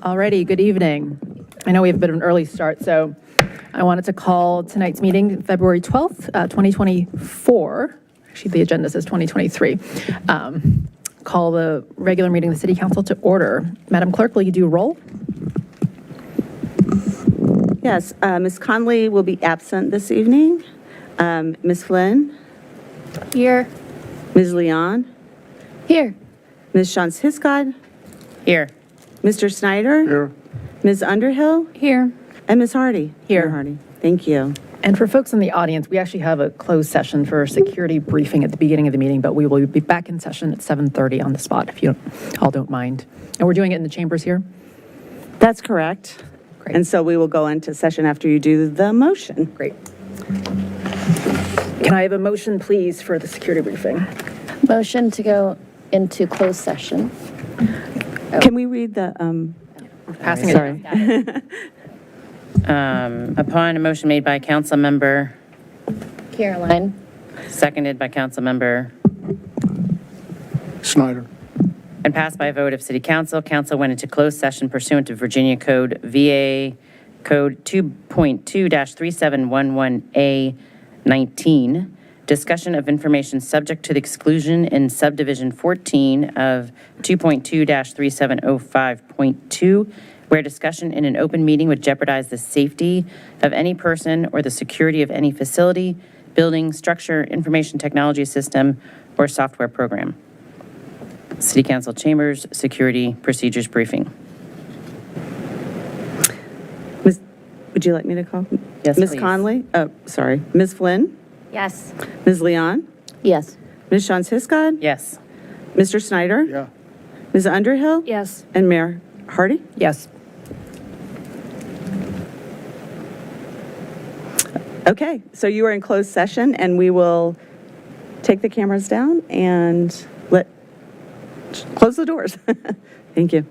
Alrighty, good evening. I know we have a bit of an early start, so I wanted to call tonight's meeting February 12th, 2024. Actually, the agenda says 2023. Call the regular meeting of the City Council to order. Madam Clerk, will you do roll? Yes, Ms. Conley will be absent this evening. Ms. Flynn, Here. Ms. Leon, Here. Ms. Shantz Hiscod, Here. Mr. Snyder. Here. Ms. Underhill, Here. and Ms. Hardy. Here. Mayor Hardy. Thank you. And for folks in the audience, we actually have a closed session for a security briefing at the beginning of the meeting, but we will be back in session at 7:30 on the spot, if you all don't mind. And we're doing it in the chambers here? That's correct. Great. And so we will go into session after you do the motion. Great. Can I have a motion, please, for the security briefing? Motion to go into closed session. Can we read the, Passing it. sorry. Upon a motion made by council member, Caroline. seconded by council member, Snyder. and passed by a vote of city council, council went into closed session pursuant to Virginia Code VA Code 2.2-3711A19, discussion of information subject to the exclusion in subdivision 14 of 2.2-3705.2, where discussion in an open meeting would jeopardize the safety of any person or the security of any facility, building, structure, information technology system, or software program. City Council Chambers Security Procedures Briefing. Would you like me to call? Yes, Ms. please. Conley? Oh, sorry. Ms. Flynn? Yes. Ms. Leon? Yes. Ms. Shantz Hiscod? Yes. Mr. Snyder? Yeah. Ms. Underhill? Yes. And Mayor Hardy? Yes. Okay, so you are in closed session, and we will take the cameras down and close the doors. Thank you.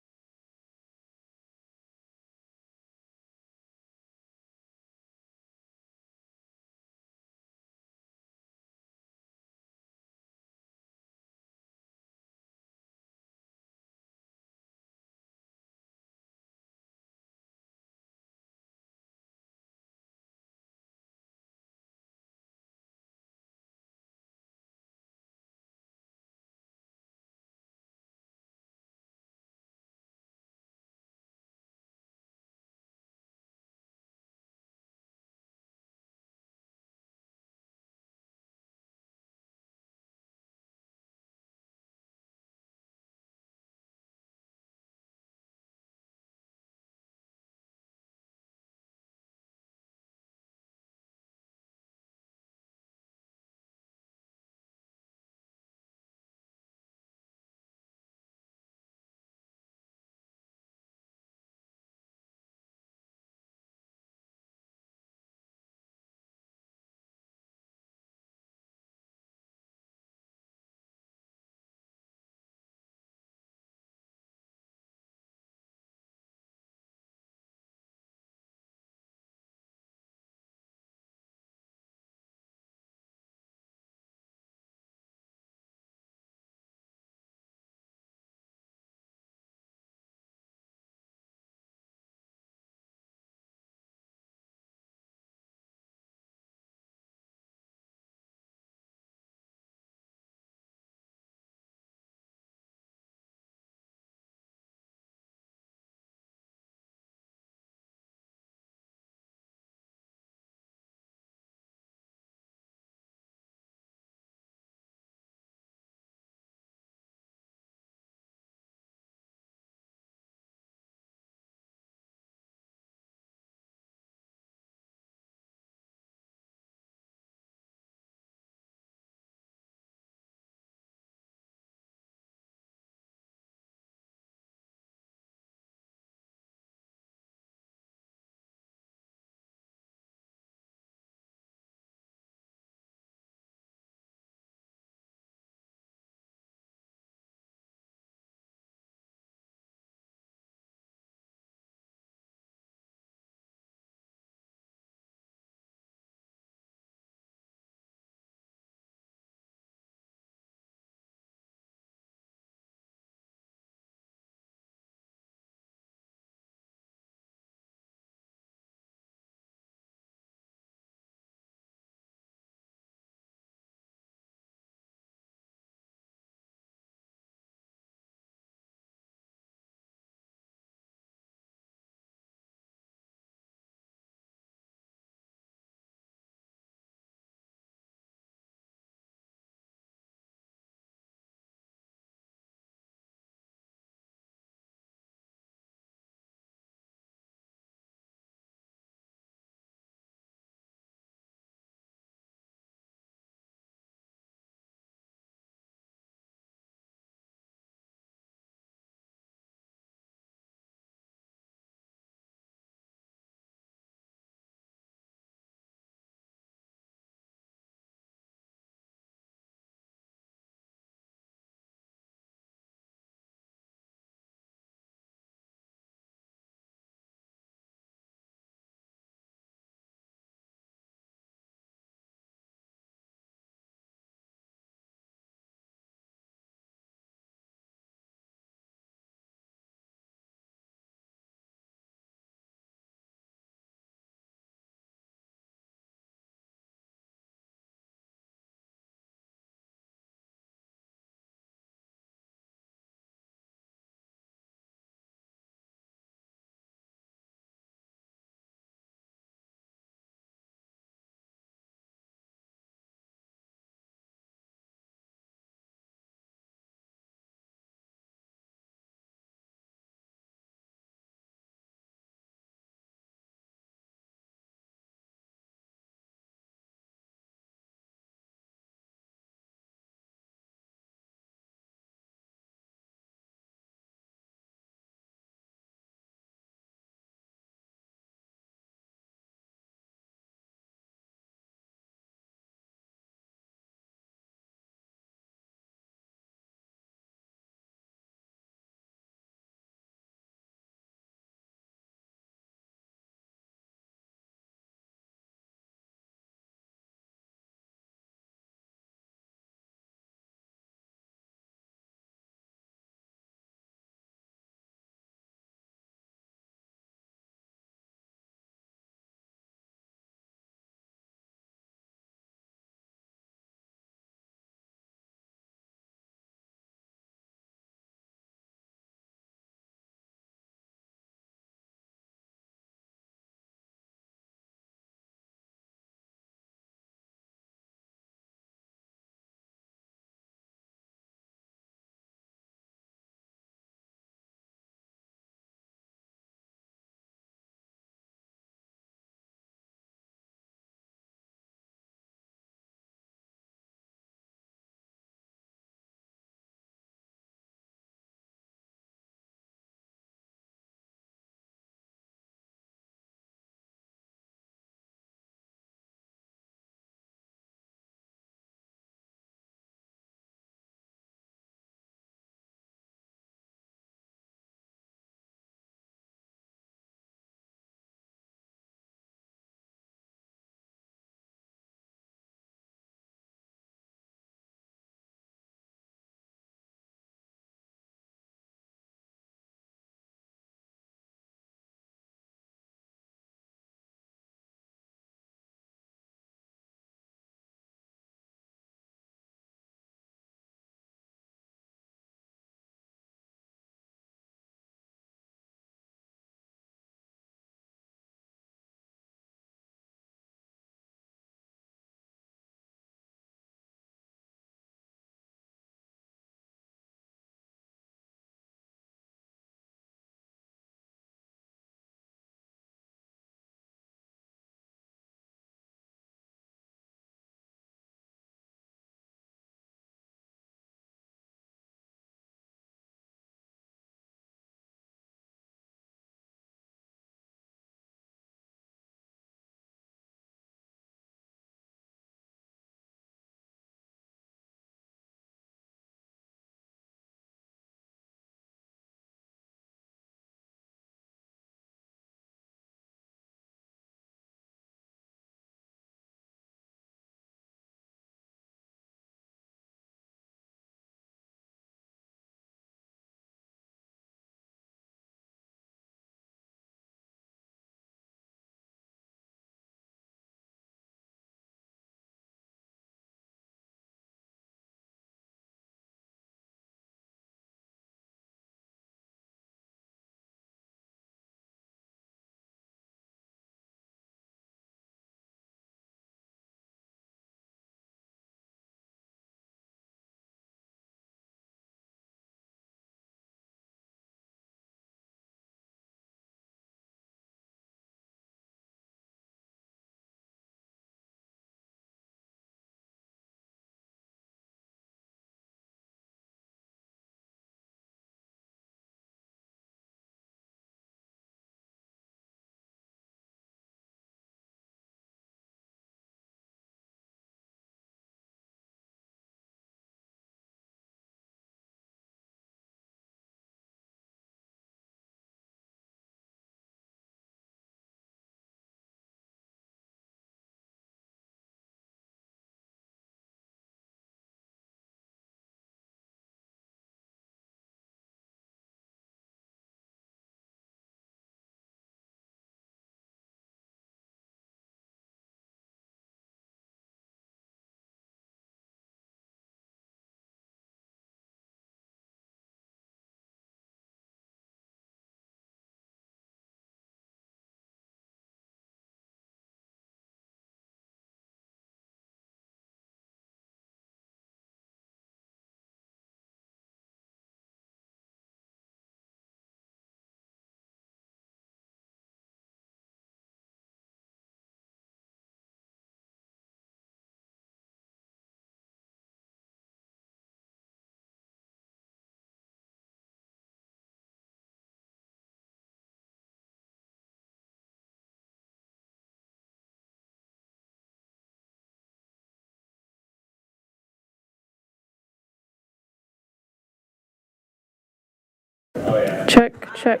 Check, check.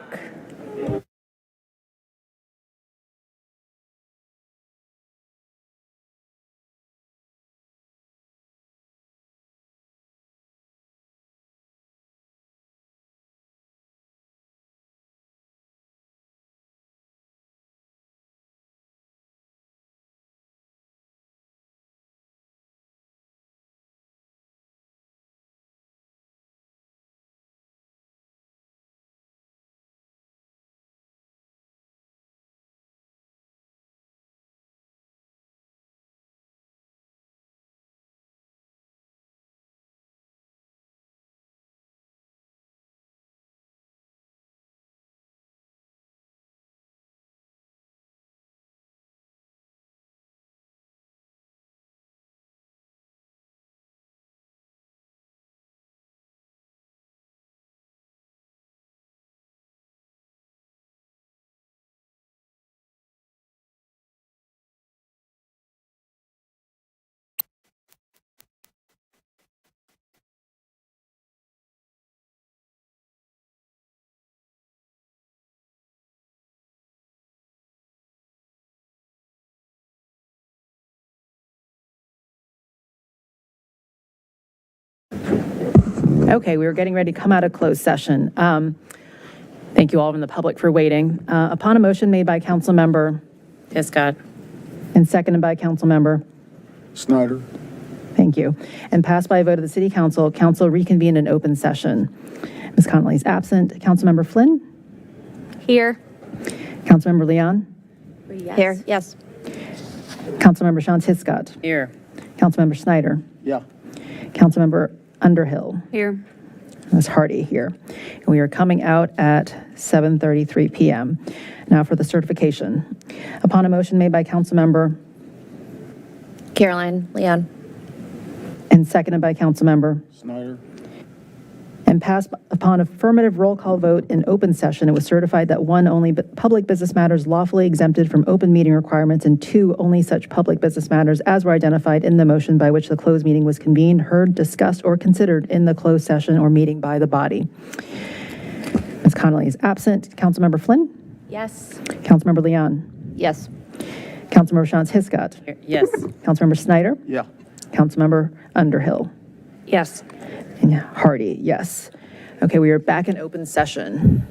Okay, we were getting ready to come out of closed session. Thank you all in the public for waiting. Upon a motion made by council member Hiscott. and seconded by council member, Snyder. thank you, and passed by a vote of the city council, council reconvened in open session. Ms. Connolly is absent. Councilmember Flynn? Here. Councilmember Leon? Here, yes. Councilmember Shantz Hiscott? Here. Councilmember Snyder? Yeah. Councilmember Underhill? Here. Ms. Hardy here. And we are coming out at 7:33 p.m. Now for the certification. Upon a motion made by Councilmember Caroline, Leon. and seconded by Councilmember Snyder. and passed upon affirmative roll call vote in open session, it was certified that one, only public business matters lawfully exempted from open meeting requirements, and two, only such public business matters as were identified in the motion by which the closed meeting was convened, heard, discussed, or considered in the closed session or meeting by the body. Ms. Connolly is absent. Councilmember Flynn? Yes. Councilmember Leon? Yes. Councilmember Shantz Hiscott? Here. Yes. Councilmember Snyder? Yeah. Councilmember Underhill? Yes. And Hardy, yes. Okay, we are back in open session.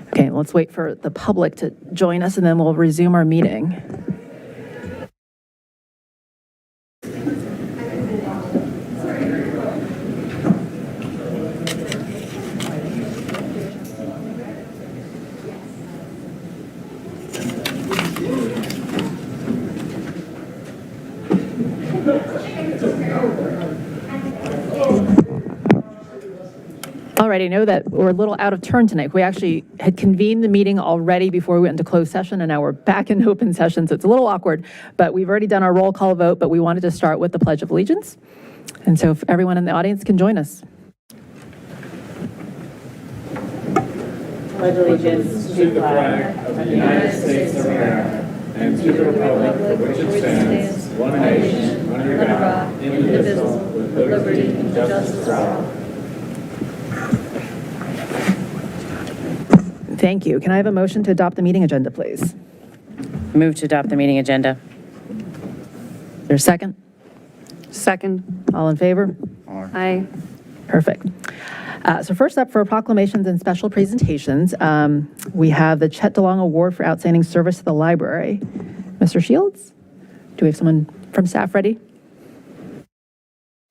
Okay, let's wait for the public to join us, and then we'll resume our meeting. All right, I know that we're a little out of turn tonight. We actually had convened the meeting already before we went into closed session, and now we're back in open session, so it's a little awkward. But we've already done our roll call vote, but we wanted to start with the Pledge of Allegiance. And so if everyone in the audience can join us. Pledge allegiance to the flag of the United States of America and to the republic for which it stands, one nation, under God, indivisible, with liberty and justice for all. Thank you. Can I have a motion to adopt the meeting agenda, please? Move to adopt the meeting agenda. Is there a second? Second. All in favor? Aye. Perfect. So first up, for proclamations and special presentations, we have the Chet DeLong Award for Outstanding Service to the Library. Mr. Shields, do we have someone from staff ready?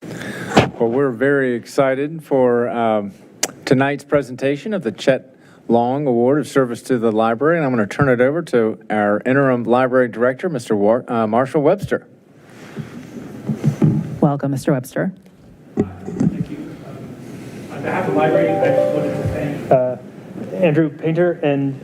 Well, we're very excited for tonight's presentation of the Chet Long Award of Service to the Library, and I'm going to turn it over to our interim library director, Mr. Marshall Webster. Welcome, Mr. Webster. Thank you. On behalf of the library, I just wanted to thank Andrew Painter and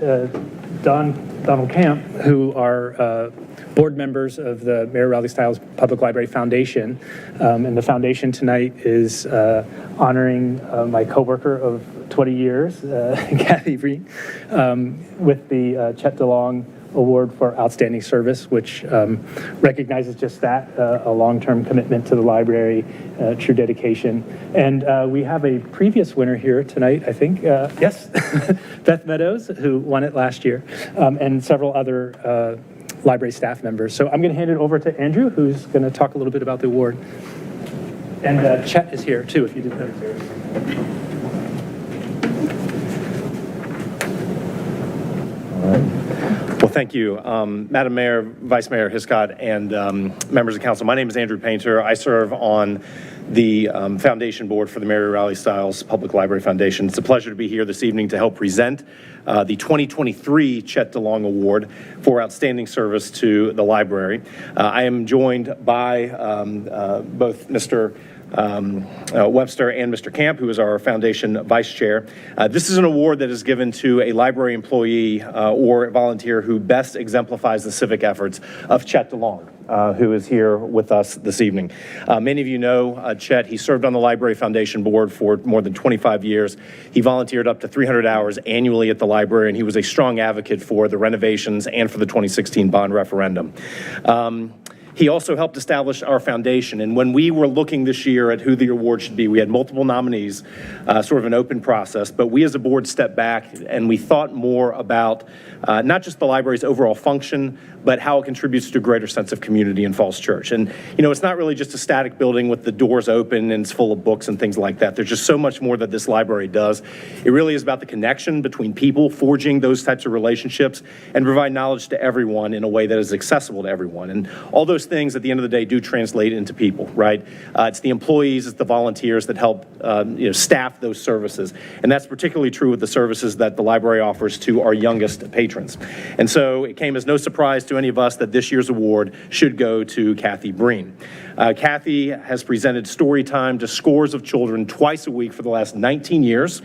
Donald Camp, who are board members of the Mayor Rowley Stiles Public Library Foundation. And the foundation tonight is honoring my coworker of 20 years, Kathy Breen, with the Chet DeLong Award for Outstanding Service, which recognizes just that, a long-term commitment to the library, true dedication. And we have a previous winner here tonight, I think. Yes, Beth Meadows, who won it last year, and several other library staff members. So I'm going to hand it over to Andrew, who's going to talk a little bit about the award. And Chet is here, too, if you didn't notice. Well, thank you. Madam Mayor, Vice Mayor Hiscott, and members of council, my name is Andrew Painter. I serve on the foundation board for the Mary Rowley Stiles Public Library Foundation. It's a pleasure to be here this evening to help present the 2023 Chet DeLong Award for Outstanding Service to the Library. I am joined by both Mr. Webster and Mr. Camp, who is our foundation vice chair. This is an award that is given to a library employee or volunteer who best exemplifies the civic efforts of Chet DeLong, who is here with us this evening. Many of you know Chet. He served on the Library Foundation Board for more than 25 years. He volunteered up to 300 hours annually at the library, and he was a strong advocate for the renovations and for the 2016 bond referendum. He also helped establish our foundation, and when we were looking this year at who the award should be, we had multiple nominees, sort of an open process, but we as a board stepped back and we thought more about not just the library's overall function, but how it contributes to a greater sense of community in Falls Church. And, you know, it's not really just a static building with the doors open and it's full of books and things like that. There's just so much more that this library does. It really is about the connection between people, forging those types of relationships, and provide knowledge to everyone in a way that is accessible to everyone. And all those things at the end of the day do translate into people, right? It's the employees, it's the volunteers that help staff those services. And that's particularly true with the services that the library offers to our youngest patrons. And so it came as no surprise to any of us that this year's award should go to Kathy Breen. Kathy has presented story time to scores of children twice a week for the last 19 years.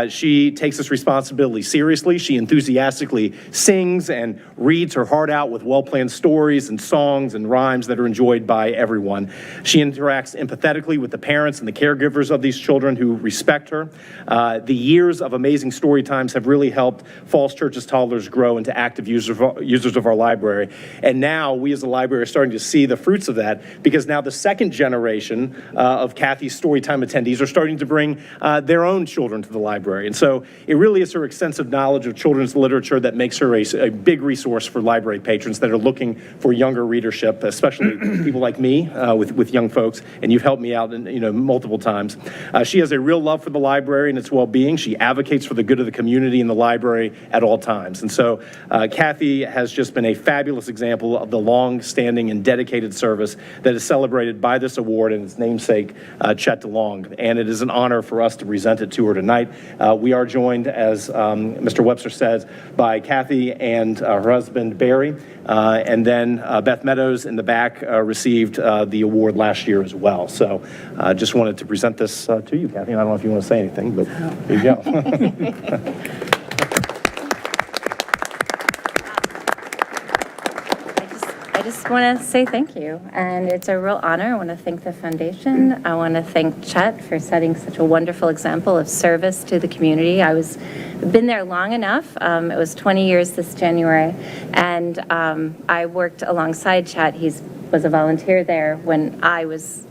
She takes this responsibility seriously. She enthusiastically sings and reads her heart out with well-planned stories and songs and rhymes that are enjoyed by everyone. She interacts empathetically with the parents and the caregivers of these children who respect her. The years of amazing story times have really helped Falls Church's toddlers grow into active users of our library. And now we as a library are starting to see the fruits of that, because now the second generation of Kathy's Storytime attendees are starting to bring their own children to the library. And so it really is her extensive knowledge of children's literature that makes her a big resource for library patrons that are looking for younger readership, especially people like me with young folks, and you've helped me out multiple times. She has a real love for the library and its well-being. She advocates for the good of the community and the library at all times. And so Kathy has just been a fabulous example of the long-standing and dedicated service that is celebrated by this award and its namesake, Chet DeLong. And it is an honor for us to present it to her tonight. We are joined, as Mr. Webster says, by Kathy and her husband, Barry. And then Beth Meadows in the back received the award last year as well. So just wanted to present this to you, Kathy. And I don't know if you want to say anything, but here you go. I just want to say thank you, and it's a real honor. I want to thank the foundation. I want to thank Chet for setting such a wonderful example of service to the community. I've been there long enough. It was 20 years this January, and I worked alongside Chet. He was a volunteer there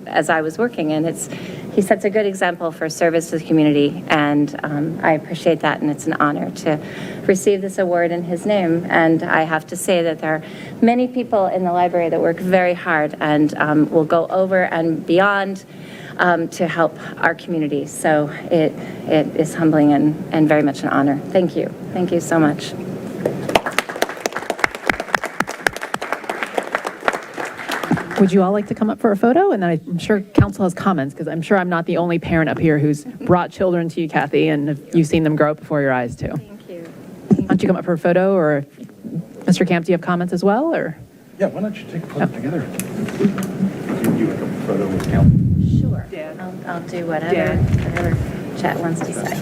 as I was working, and he sets a good example for service to the community, and I appreciate that, and it's an honor to receive this award in his name. And I have to say that there are many people in the library that work very hard and will go over and beyond to help our community. So it is humbling and very much an honor. Thank you. Thank you so much. Would you all like to come up for a photo? And then I'm sure council has comments, because I'm sure I'm not the only parent up here who's brought children to you, Kathy, and you've seen them grow up before your eyes, too. Thank you. Why don't you come up for a photo? Or Mr. Camp, do you have comments as well? Or Yeah, why don't you take a photo together? You like a photo with council? Sure. I'll do whatever Chet wants to say.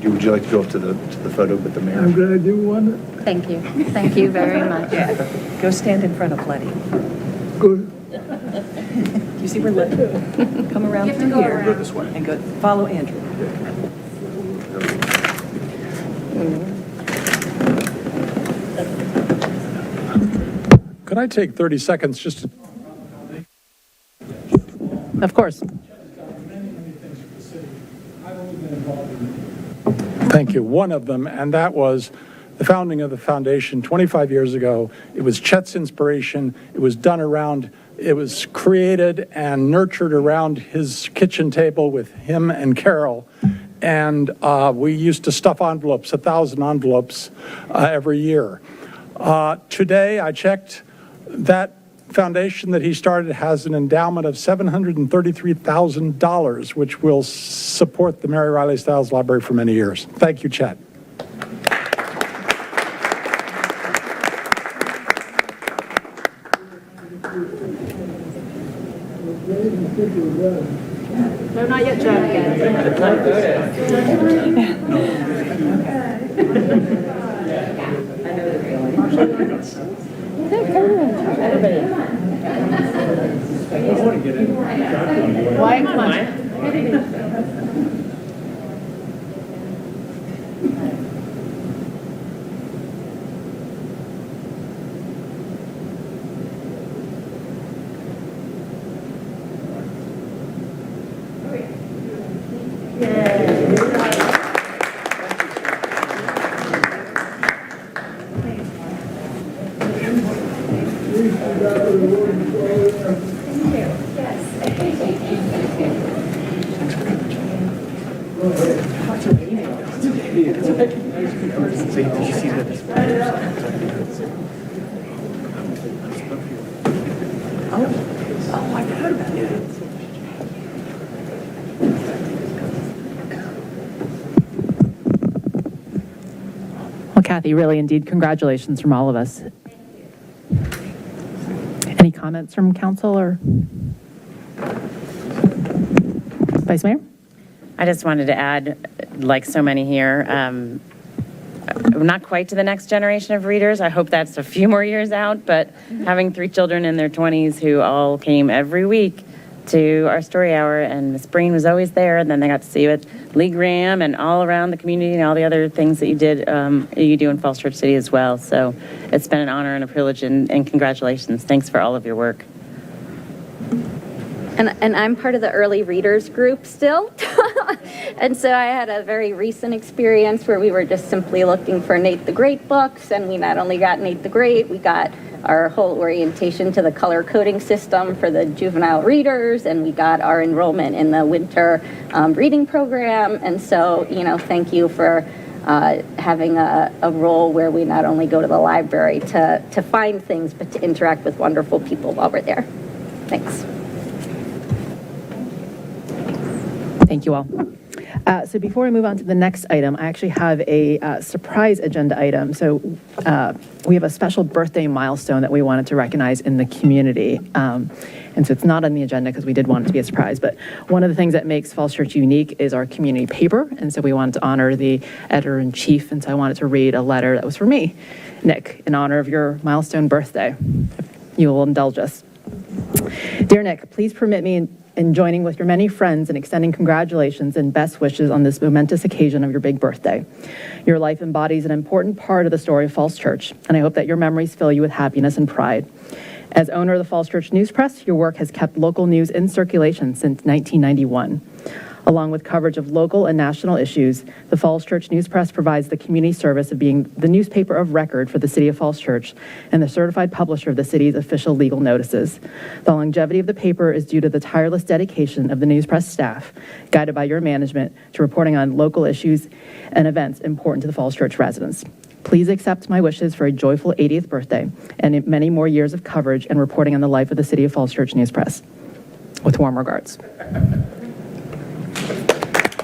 Would you like to go up to the photo with the mayor? I'm going to do one. Thank you. Thank you very much. Go stand in front of Letty. Good. Do you see where Letty? Come around through here. Go this way. And go, follow Andrew. can I take 30 seconds just to... Of course. Thank you. One of them, and that was the founding of the foundation 25 years ago. It was Chet's inspiration. It was created and nurtured around his kitchen table with him and Carol. And we used to stuff envelopes, 1,000 envelopes every year. Today, I checked, that foundation that he started has an endowment of $733,000, which will support the Mary Riley Stiles Library for many years. Thank you, Chet. No, not yet, Why? Come on. Well, Kathy, really indeed, congratulations from all of us. Any comments from council or Vice Mayor? I just wanted to add, like so many here, not quite to the next generation of readers. I hope that's a few more years out, but having 3 children in their 20s who all came every week to our story hour, and Miss Breen was always there, and then they got to see you at Lee Graham and all around the community and all the other things that you did, you do in Falls Church City as well. So it's been an honor and a privilege, and congratulations. Thanks for all of your work. And I'm part of the early readers group still. And so I had a very recent experience where we were just simply looking for Nate the Great books, and we not only got Nate the Great, we got our whole orientation to the color coding system for the juvenile readers, and we got our enrollment in the winter reading program. And so, you know, thank you for having a role where we not only go to the library to find things, but to interact with wonderful people while we're there. Thanks. Thank you all. So before we move on to the next item, I actually have a surprise agenda item. So we have a special birthday milestone that we wanted to recognize in the community. And so it's not on the agenda because we did want it to be a surprise. But one of the things that makes Falls Church unique is our community paper. And so we wanted to honor the editor-in-chief. And so I wanted to read a letter that was for me, Nick, in honor of your milestone birthday. If you will indulge us. Dear Nick, please permit me in joining with your many friends in extending congratulations and best wishes on this momentous occasion of your big birthday. Your life embodies an important part of the story of Falls Church, and I hope that your memories fill you with happiness and pride. As owner of the Falls Church News Press, your work has kept local news in circulation since 1991. Along with coverage of local and national issues, the Falls Church News Press provides the community service of being the newspaper of record for the City of Falls Church and the certified publisher of the city's official legal notices. The longevity of the paper is due to the tireless dedication of the News Press staff, guided by your management, to reporting on local issues and events important to the Falls Church residents. Please accept my wishes for a joyful 80th birthday and many more years of coverage and reporting on the life of the City of Falls Church News Press. With warm regards.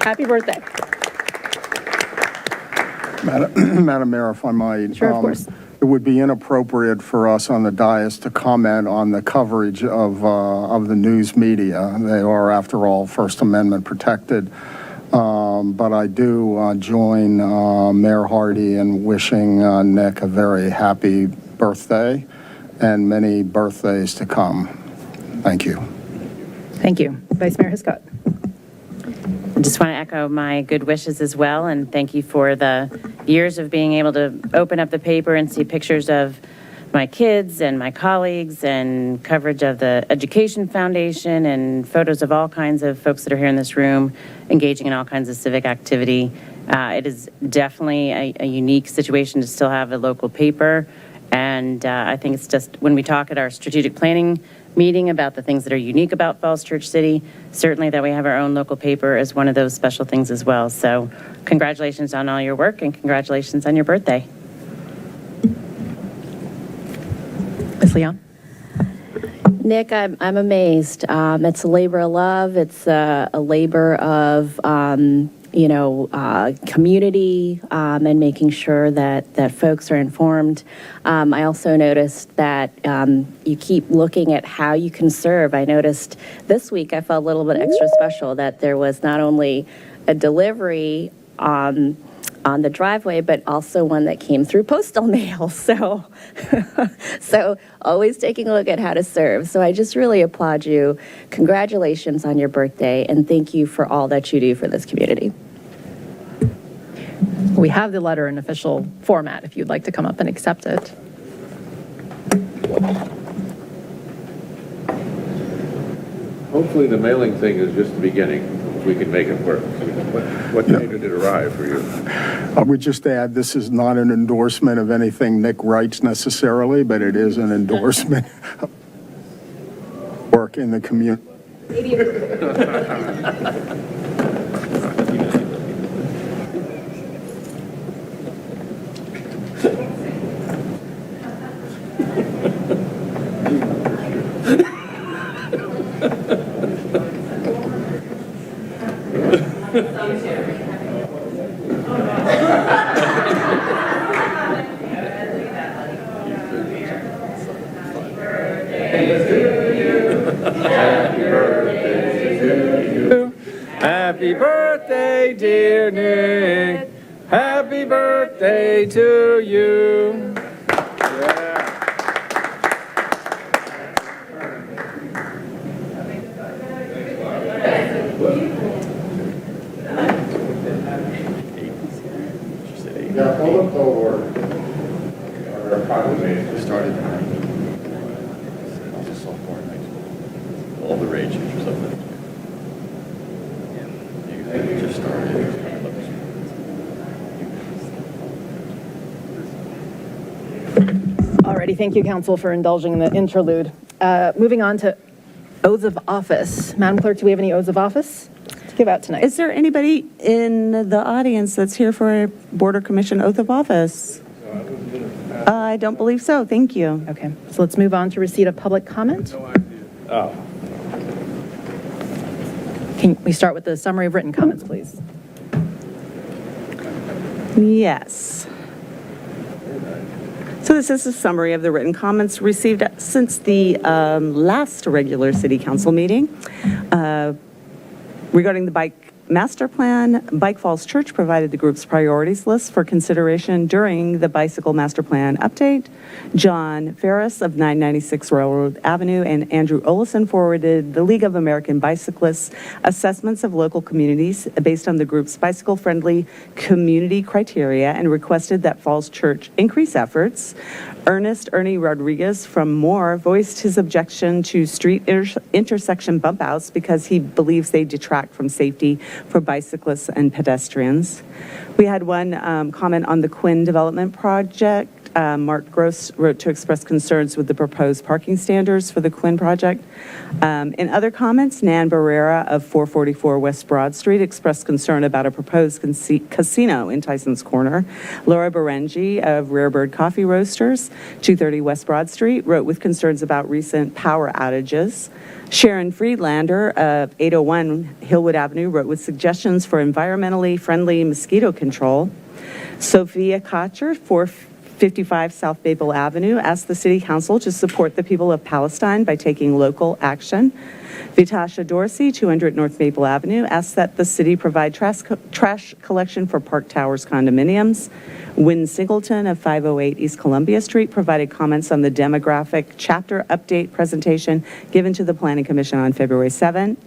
Happy birthday. Madam Mayor, if I might. Sure, of course. It would be inappropriate for us on the dais to comment on the coverage of the news media. They are, after all, First Amendment protected. But I do join Mayor Hardy in wishing Nick a very happy birthday and many birthdays to come. Thank you. Thank you. Vice Mayor Hiscott. I just want to echo my good wishes as well, and thank you for the years of being able to open up the paper and see pictures of my kids and my colleagues, and coverage of the Education Foundation, and photos of all kinds of folks that are here in this room engaging in all kinds of civic activity. It is definitely a unique situation to still have a local paper, and I think it's just, when we talk at our strategic planning meeting about the things that are unique about Falls Church City, certainly that we have our own local paper is one of those special things as well. So congratulations on all your work, and congratulations on your birthday. Ms. Leon? Nick, I'm amazed. It's a labor of love. It's a labor of, community and making sure that folks are informed. I also noticed that you keep looking at how you can serve. I noticed this week I felt a little bit extra special that there was not only a delivery on the driveway, but also one that came through postal mail. So, so always taking a look at how to serve. So I just really applaud you. Congratulations on your birthday, and thank you for all that you do for this community. We have the letter in official format if you'd like to come up and accept it. Hopefully, the mailing thing is just the beginning. If we can make it work. What day did it arrive for you? I would just add, this is not an endorsement of anything Nick writes necessarily, but it is an endorsement of work in the community. Happy birthday, dear Nick. Happy birthday to you. Yeah, hold up the word. Or proclamation. Started all the rage or something. Yeah, just started. Alrighty, thank you, Council, for indulging in the interlude. Moving on to oaths of office. Madam Clerk, do we have any oaths of office to give out tonight? Is there anybody in the audience that's here for a Board or Commission oath of office? I don't believe so. Thank you. Okay, so let's move on to receipt of public comment. Oh. Can we start with the summary of written comments, please? Yes. So this is a summary of the written comments received since the last regular City Council meeting regarding the bike master plan. Bike Falls Church provided the group's priorities list for consideration during the bicycle master plan update. John Ferris of 996 Railroad Avenue and Andrew Olison forwarded the League of American Bicyclists assessments of local communities based on the group's bicycle-friendly community criteria and requested that Falls Church increase efforts. Ernest Ernie Rodriguez from Moore voiced his objection to street intersection bump outs because he believes they detract from safety for bicyclists and pedestrians. We had one comment on the Quinn development project. Mark Gross wrote to express concerns with the proposed parking standards for the Quinn project. In other comments, Nan Barrera of 444 West Broad Street expressed concern about a proposed casino in Tyson's Corner. Laura Berengi of Rare Bird Coffee Roasters, 230 West Broad Street, wrote with concerns about recent power outages. Sharon Friedlander of 801 Hillwood Avenue wrote with suggestions for environmentally friendly mosquito control. Sophia Kocher, 455 South Maple Avenue, asked the City Council to support the people of Palestine by taking local action. Vitasha Dorsey, 200 North Maple Avenue, asked that the city provide trash collection for Park Towers condominiums. Wynn Singleton of 508 East Columbia Street provided comments on the demographic chapter update presentation given to the Planning Commission on February 7th.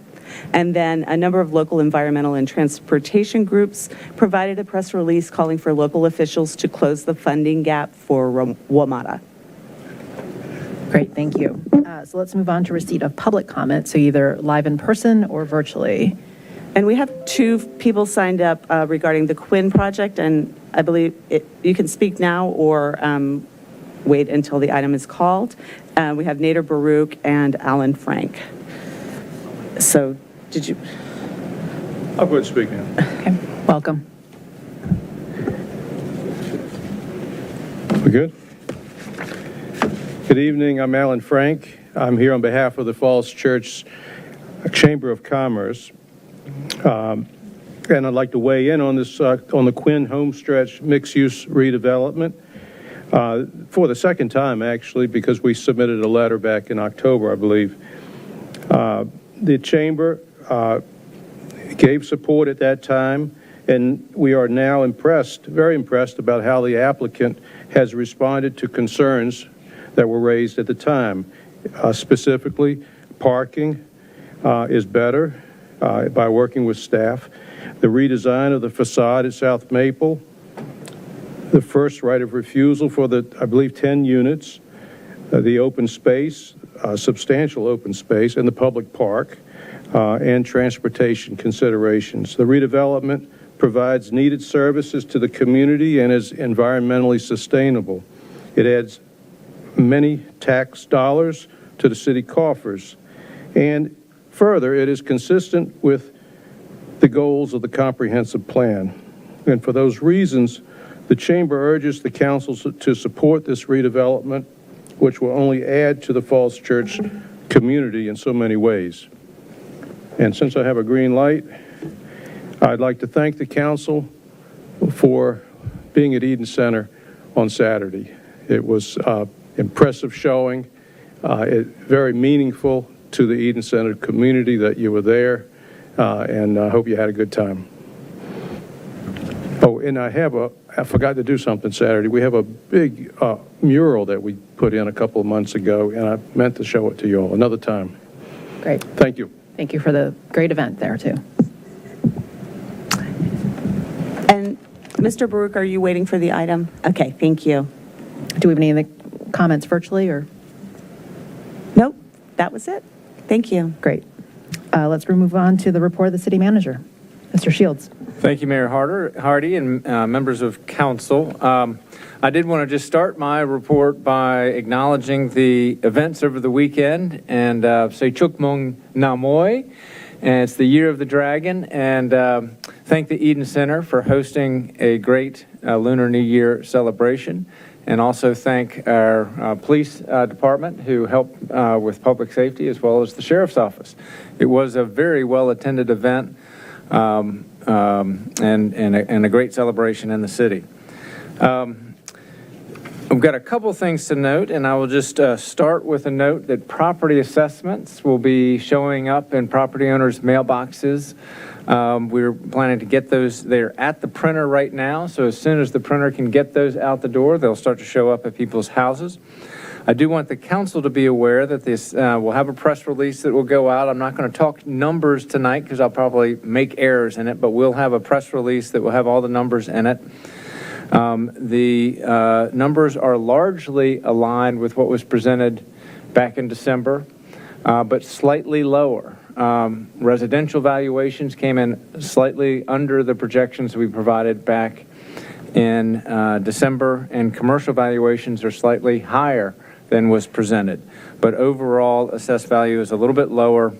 And then a number of local environmental and transportation groups provided a press release calling for local officials to close the funding gap for WMATA. Great, thank you. So let's move on to receipt of public comment, so either live in person or virtually. And we have 2 people signed up regarding the Quinn project, and I believe you can speak now or wait until the item is called. We have Nader Baruch and Alan Frank. So did you? I'll go ahead and speak now. Okay, welcome. We good? Good evening, I'm Alan Frank. I'm here on behalf of the Falls Church Chamber of Commerce. And I'd like to weigh in on this, on the Quinn Homestretch mixed-use redevelopment for the second time, actually, because we submitted a letter back in October, I believe. The Chamber gave support at that time, and we are now impressed, very impressed about how the applicant has responded to concerns that were raised at the time. Specifically, parking is better by working with staff. The redesign of the facade at South Maple, the first right of refusal for the, I believe, 10 units, the open space, substantial open space, and the public park, and transportation considerations. The redevelopment provides needed services to the community and is environmentally sustainable. It adds many tax dollars to the city coffers. And further, it is consistent with the goals of the comprehensive plan. And for those reasons, the Chamber urges the council to support this redevelopment, which will only add to the Falls Church community in so many ways. And since I have a green light, I'd like to thank the council for being at Eden Center on Saturday. It was impressive showing, very meaningful to the Eden Center community that you were there, and I hope you had a good time. Oh, and I forgot to do something Saturday. We have a big mural that we put in a couple of months ago, and I meant to show it to you all another time. Great. Thank you. Thank you for the great event there, too. And Mr. Baruch, are you waiting for the item? Okay, thank you. Do we have any other comments virtually, or? Nope, that was it. Thank you. Great. Let's move on to the report of the city manager. Mr. Shields. Thank you, Mayor Hardy, and members of council. I did want to just start my report by acknowledging the events over the weekend and say Chuk Mung Namoy, and it's the Year of the Dragon, and thank the Eden Center for hosting a great Lunar New Year celebration, and also thank our police department who helped with public safety, as well as the sheriff's office. It was a very well-attended event and a great celebration in the city. We've got a couple things to note, and I will just start with a note that property assessments will be showing up in property owners' mailboxes. We're planning to get those. They're at the printer right now, so as soon as the printer can get those out the door, they'll start to show up at people's houses. I do want the council to be aware that this will have a press release that will go out. I'm not going to talk numbers tonight because I'll probably make errors in it, but we'll have a press release that will have all the numbers in it. The numbers are largely aligned with what was presented back in December, but slightly lower. Residential valuations came in slightly under the projections we provided back in December, and commercial valuations are slightly higher than was presented. But overall, assessed value is a little bit lower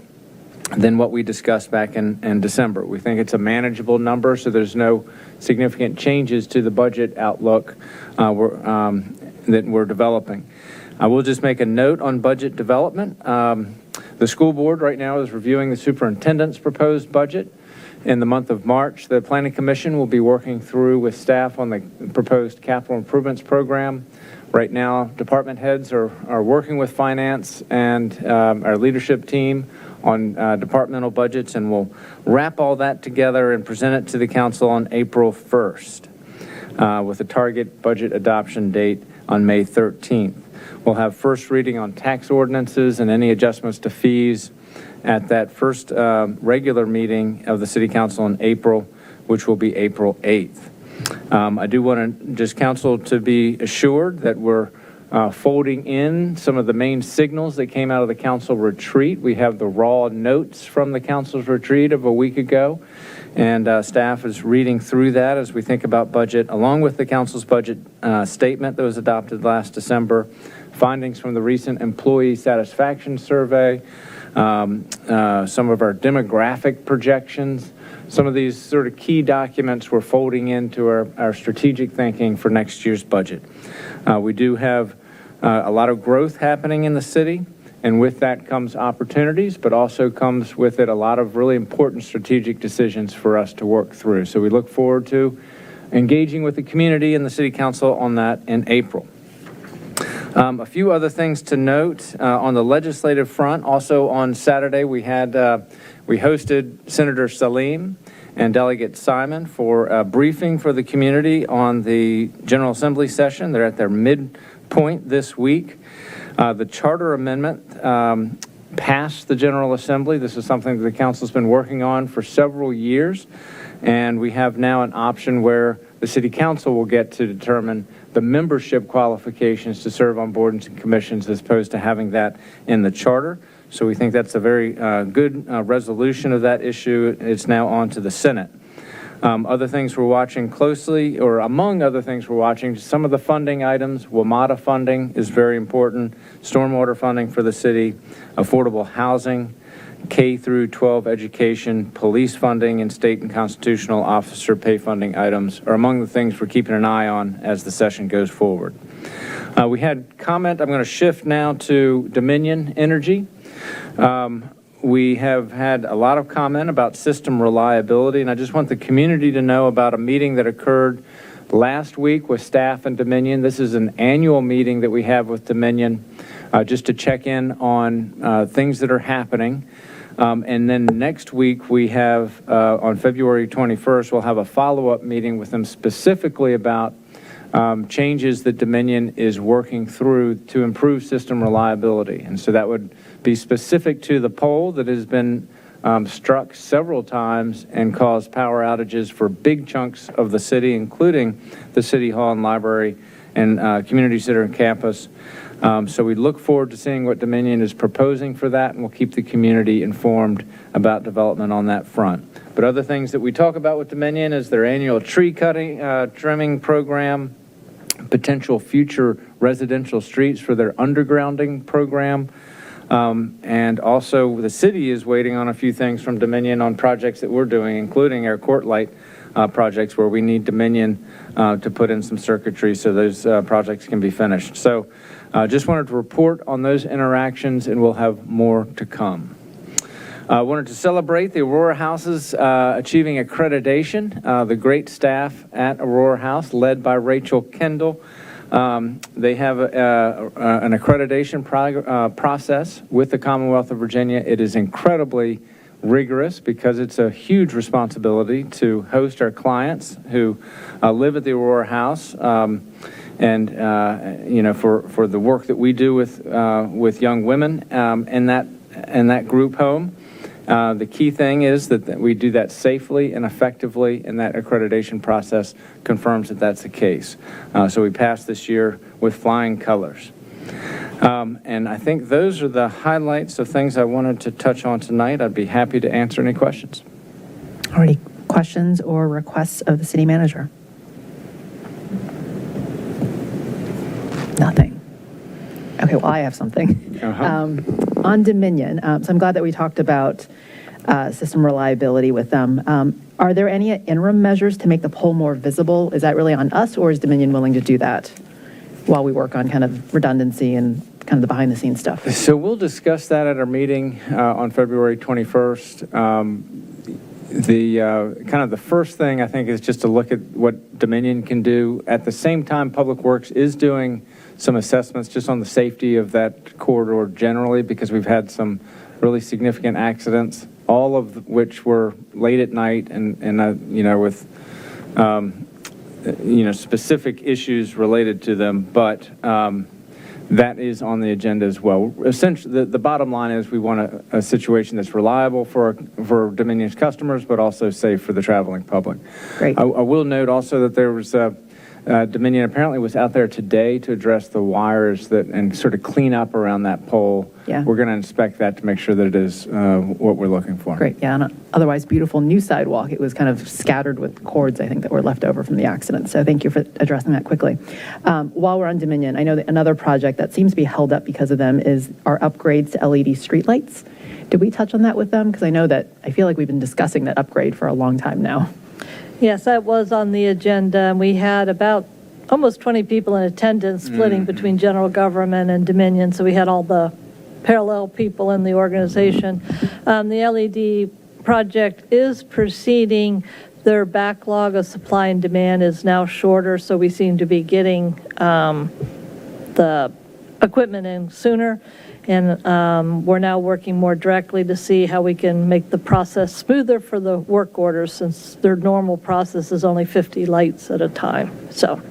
than what we discussed back in December. We think it's a manageable number, so there's no significant changes to the budget outlook that we're developing. I will just make a note on budget development. The school board right now is reviewing the superintendent's proposed budget. In the month of March, the Planning Commission will be working through with staff on the proposed capital improvements program. Right now, department heads are working with finance and our leadership team on departmental budgets, and we'll wrap all that together and present it to the council on April 1st with a target budget adoption date on May 13th. We'll have first reading on tax ordinances and any adjustments to fees at that first regular meeting of the City Council in April, which will be April 8th. I do want to just council to be assured that we're folding in some of the main signals that came out of the council retreat. We have the raw notes from the council's retreat of a week ago, and staff is reading through that as we think about budget, along with the council's budget statement that was adopted last December, findings from the recent employee satisfaction survey, some of our demographic projections. Some of these sort of key documents we're folding into our strategic thinking for next year's budget. We do have a lot of growth happening in the city, and with that comes opportunities, but also comes with it a lot of really important strategic decisions for us to work through. So we look forward to engaging with the community and the city council on that in April. A few other things to note on the legislative front. Also on Saturday, we hosted Senator Salim and Delegate Simon for a briefing for the community on the General Assembly session. They're at their midpoint this week. The charter amendment passed the General Assembly. This is something that the council's been working on for several years, and we have now an option where the city council will get to determine the membership qualifications to serve on boards and commissions as opposed to having that in the charter. So we think that's a very good resolution of that issue. It's now on to the Senate. Other things we're watching closely, or among other things we're watching, some of the funding items. WMATA funding is very important. Stormwater funding for the city, affordable housing, K through 12 education, police funding, and state and constitutional officer pay funding items are among the things we're keeping an eye on as the session goes forward. We had comment. I'm going to shift now to Dominion Energy. We have had a lot of comment about system reliability, and I just want the community to know about a meeting that occurred last week with staff and Dominion. This is an annual meeting that we have with Dominion just to check in on things that are happening. And then next week we have, on February 21st, we'll have a follow-up meeting with them specifically about changes that Dominion is working through to improve system reliability. And so that would be specific to the pole that has been struck several times and caused power outages for big chunks of the city, including the City Hall and library and community center and campus. So we look forward to seeing what Dominion is proposing for that, and we'll keep the community informed about development on that front. But other things that we talk about with Dominion is their annual tree cutting, trimming program, potential future residential streets for their undergrounding program. And also the city is waiting on a few things from Dominion on projects that we're doing, including our court light projects where we need Dominion to put in some circuitry so those projects can be finished. So just wanted to report on those interactions, and we'll have more to come. I wanted to celebrate the Aurora Houses achieving accreditation. The great staff at Aurora House, led by Rachel Kendall. They have an accreditation process with the Commonwealth of Virginia. It is incredibly rigorous because it's a huge responsibility to host our clients who live at the Aurora House. And for the work that we do with young women in that group home. The key thing is that we do that safely and effectively, and that accreditation process confirms that that's the case. So we passed this year with flying colors. And I think those are the highlights of things I wanted to touch on tonight. I'd be happy to answer any questions. Already questions or requests of the city manager? Nothing. Okay, well, I have something. On Dominion, so I'm glad that we talked about system reliability with them. Are there any interim measures to make the pole more visible? Is that really on us, or is Dominion willing to do that while we work on kind of redundancy and kind of the behind-the-scenes stuff? So we'll discuss that at our meeting on February 21st. Kind of the first thing I think is just to look at what Dominion can do. At the same time, Public Works is doing some assessments just on the safety of that corridor generally, because we've had some really significant accidents, all of which were late at night and with specific issues related to them, but that is on the agenda as well. Essentially, the bottom line is we want a situation that's reliable for Dominion's customers, but also safe for the traveling public. Great. I will note also that there was Dominion apparently was out there today to address the wires that and sort of clean up around that pole. Yeah. We're going to inspect that to make sure that it is what we're looking for. Great, yeah, and otherwise beautiful new sidewalk. It was kind of scattered with cords, I think, that were left over from the accident. So thank you for addressing that quickly. While we're on Dominion, I know that another project that seems to be held up because of them is our upgrades to LED streetlights. Did we touch on that with them? Because I feel like we've been discussing that upgrade for a long time now. Yes, that was on the agenda, and we had about almost 20 people in attendance, splitting between general government and Dominion, so we had all the parallel people in the organization. The LED project is proceeding. Their backlog of supply and demand is now shorter, so we seem to be getting the equipment in sooner. And we're now working more directly to see how we can make the process smoother for the work orders, since their normal process is only 50 lights at a time. So,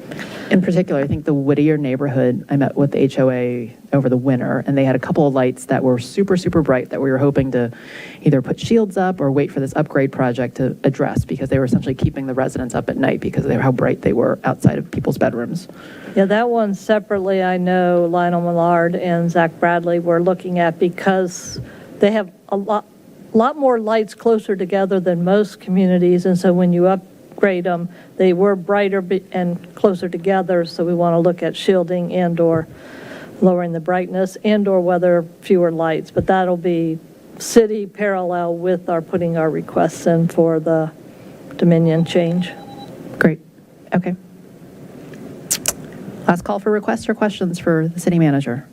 In particular, I think the Whittier neighborhood, I met with the HOA over the winter, and they had a couple of lights that were super, super bright that we were hoping to either put shields up or wait for this upgrade project to address, because they were essentially keeping the residents up at night because of how bright they were outside of people's bedrooms. yeah, that one separately, I know Lionel Millard and Zach Bradley were looking at, because they have a lot more lights closer together than most communities, and so when you upgrade them, they were brighter and closer together, so we want to look at shielding and or lowering the brightness and or whether fewer lights, but that'll be city parallel with our putting our requests in for the Dominion change. Great. Okay. Last call for requests or questions for the city manager.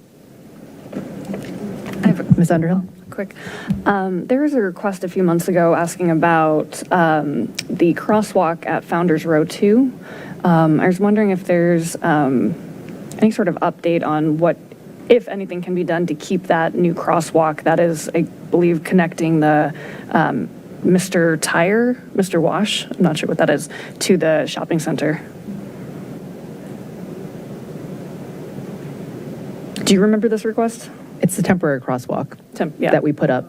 Ms. Underhill? Quick. There was a request a few months ago asking about the crosswalk at Founders Row 2. I was wondering if there's any sort of update on what, if anything, can be done to keep that new crosswalk that is, I believe, connecting the Mr. Wash, I'm not sure what that is, to the shopping center. Do you remember this request? It's the temporary crosswalk Yeah. that we put up.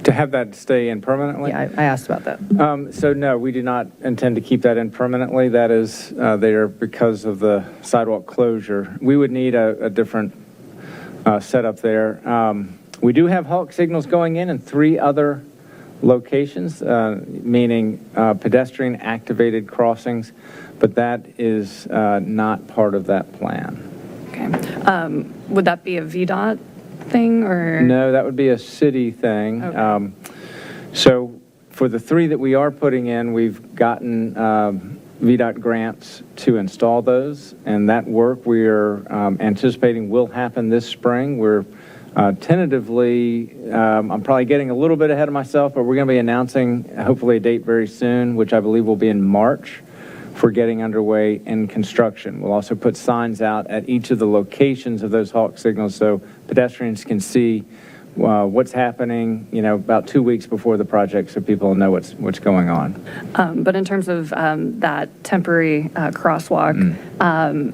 To have that stay in permanently? Yeah, I asked about that. So no, we do not intend to keep that in permanently. That is there because of the sidewalk closure. We would need a different setup there. We do have Hawk signals going in 3 other locations, meaning pedestrian activated crossings, but that is not part of that plan. Okay. Would that be a VDOT thing or? No, that would be a city thing. Okay. So for the 3 that we are putting in, we've gotten VDOT grants to install those, and that work we're anticipating will happen this spring. We're tentatively, I'm probably getting a little bit ahead of myself, but we're going to be announcing hopefully a date very soon, which I believe will be in March, for getting underway in construction. We'll also put signs out at each of the locations of those Hawk signals so pedestrians can see what's happening, about 2 weeks before the project, so people know what's going on. But in terms of that temporary crosswalk,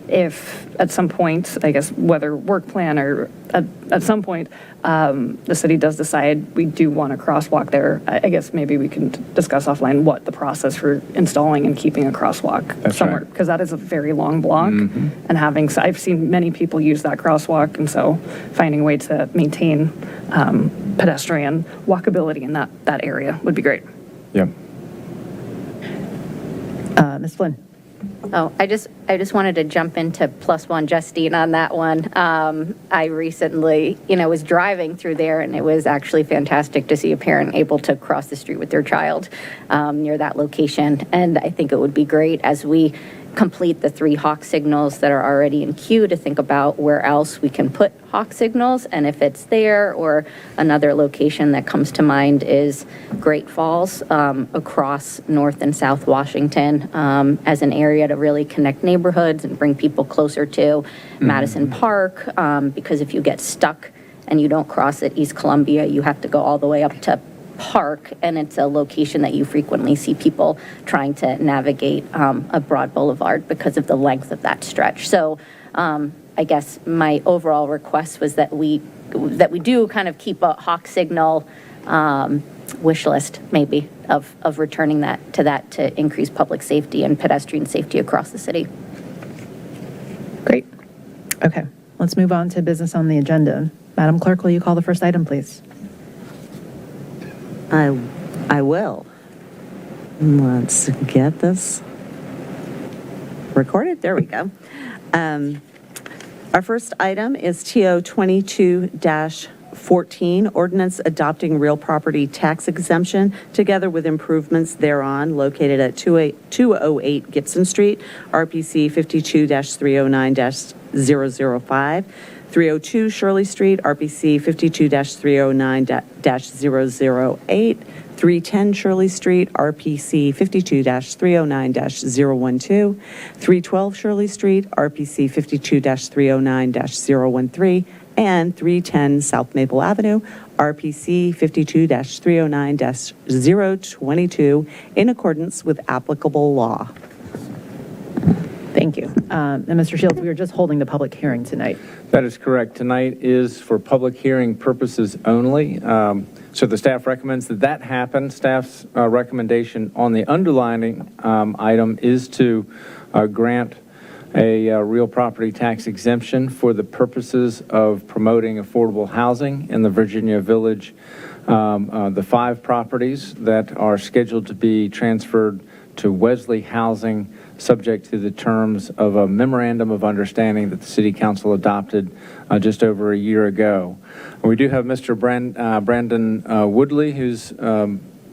if at some point, I guess whether work plan or at some point, the city does decide we do want a crosswalk there, I guess maybe we can discuss offline what the process for installing and keeping a crosswalk somewhere, because that is a very long block. And I've seen many people use that crosswalk, and so finding a way to maintain pedestrian walkability in that area would be great. Yep. Ms. Flynn? Oh, I just wanted to jump into +1 Justine on that one. I recently, was driving through there, and it was actually fantastic to see a parent able to cross the street with their child near that location. And I think it would be great as we complete the 3 Hawk signals that are already in queue to think about where else we can put Hawk signals, and if it's there, or another location that comes to mind is Great Falls across North and South Washington as an area to really connect neighborhoods and bring people closer to Madison Park, because if you get stuck and you don't cross at East Columbia, you have to go all the way up to Park, and it's a location that you frequently see people trying to navigate a broad boulevard because of the length of that stretch. So I guess my overall request was that we do kind of keep a Hawk signal wish list, maybe, of returning that to increase public safety and pedestrian safety across the city. Okay, let's move on to business on the agenda. Madam Clerk, will you call the first item, please? I will. Let's get this recorded. There we go. Our first item is TO 22-14, ordinance adopting real property tax exemption together with improvements thereon located at 208 Gibson Street, RPC 52-309-005, 302 Shirley Street, RPC 52-309-008, 310 Shirley Street, RPC 52-309-012, 312 Shirley Street, RPC 52-309-013, and 310 South Maple Avenue, RPC 52-309-022, in accordance with applicable law. Thank you. And Mr. Shields, we were just holding the public hearing tonight. That is correct. Tonight is for public hearing purposes only. So the staff recommends that happen. Staff's recommendation on the underlining item is to grant a real property tax exemption for the purposes of promoting affordable housing in the Virginia Village. The 5 properties that are scheduled to be transferred to Wesley Housing, subject to the terms of a memorandum of understanding that the City Council adopted just over a year ago. We do have Mr. Brandon Woodley, who's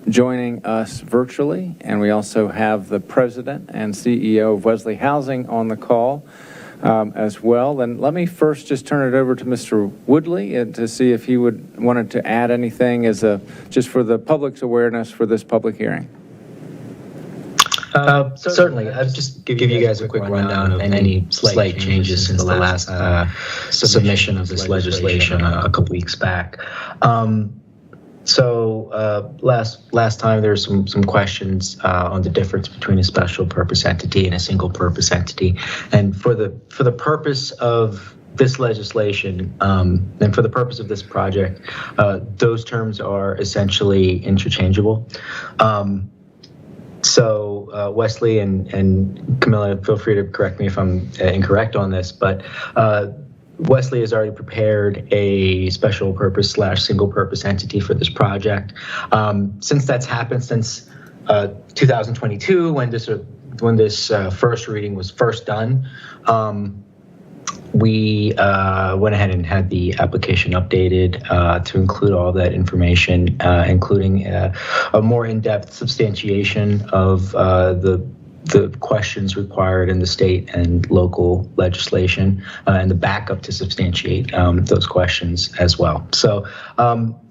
joining us virtually, and we also have the President and CEO of Wesley Housing on the call as well. And let me first just turn it over to Mr. Woodley to see if he wanted to add anything just for the public's awareness for this public hearing. Certainly. I'll just give you guys a quick rundown of any slight changes since the last submission of this legislation a couple weeks back. Last time there were some questions on the difference between a special purpose entity and a single purpose entity. And for the purpose of this legislation and for the purpose of this project, those terms are essentially interchangeable. Wesley and Camilla, feel free to correct me if I'm incorrect on this, but Wesley has already prepared a special purpose / single purpose entity for this project. Since that's happened since 2022, when this first reading was first done, we went ahead and had the application updated to include all that information, including a more in-depth substantiation of the questions required in the state and local legislation and the backup to substantiate those questions as well. So,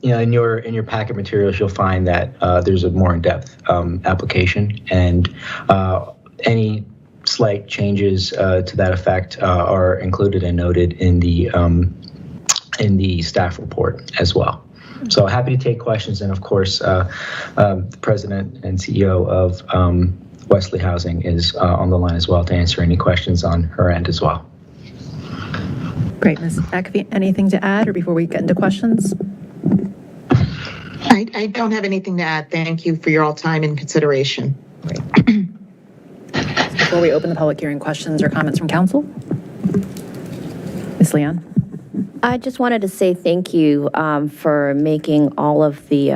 in your packet materials, you'll find that there's a more in-depth application, and any slight changes to that effect are included and noted in the staff report as well. So happy to take questions, and of course, the president and CEO of Wesley Housing is on the line as well to answer any questions on her end as well. Great. Ms. McAfee, anything to add or before we get into questions? I don't have anything to add. Thank you for your all time and consideration. Great. Before we open the public hearing, questions or comments from council? Ms. Leon? I just wanted to say thank you for making all of the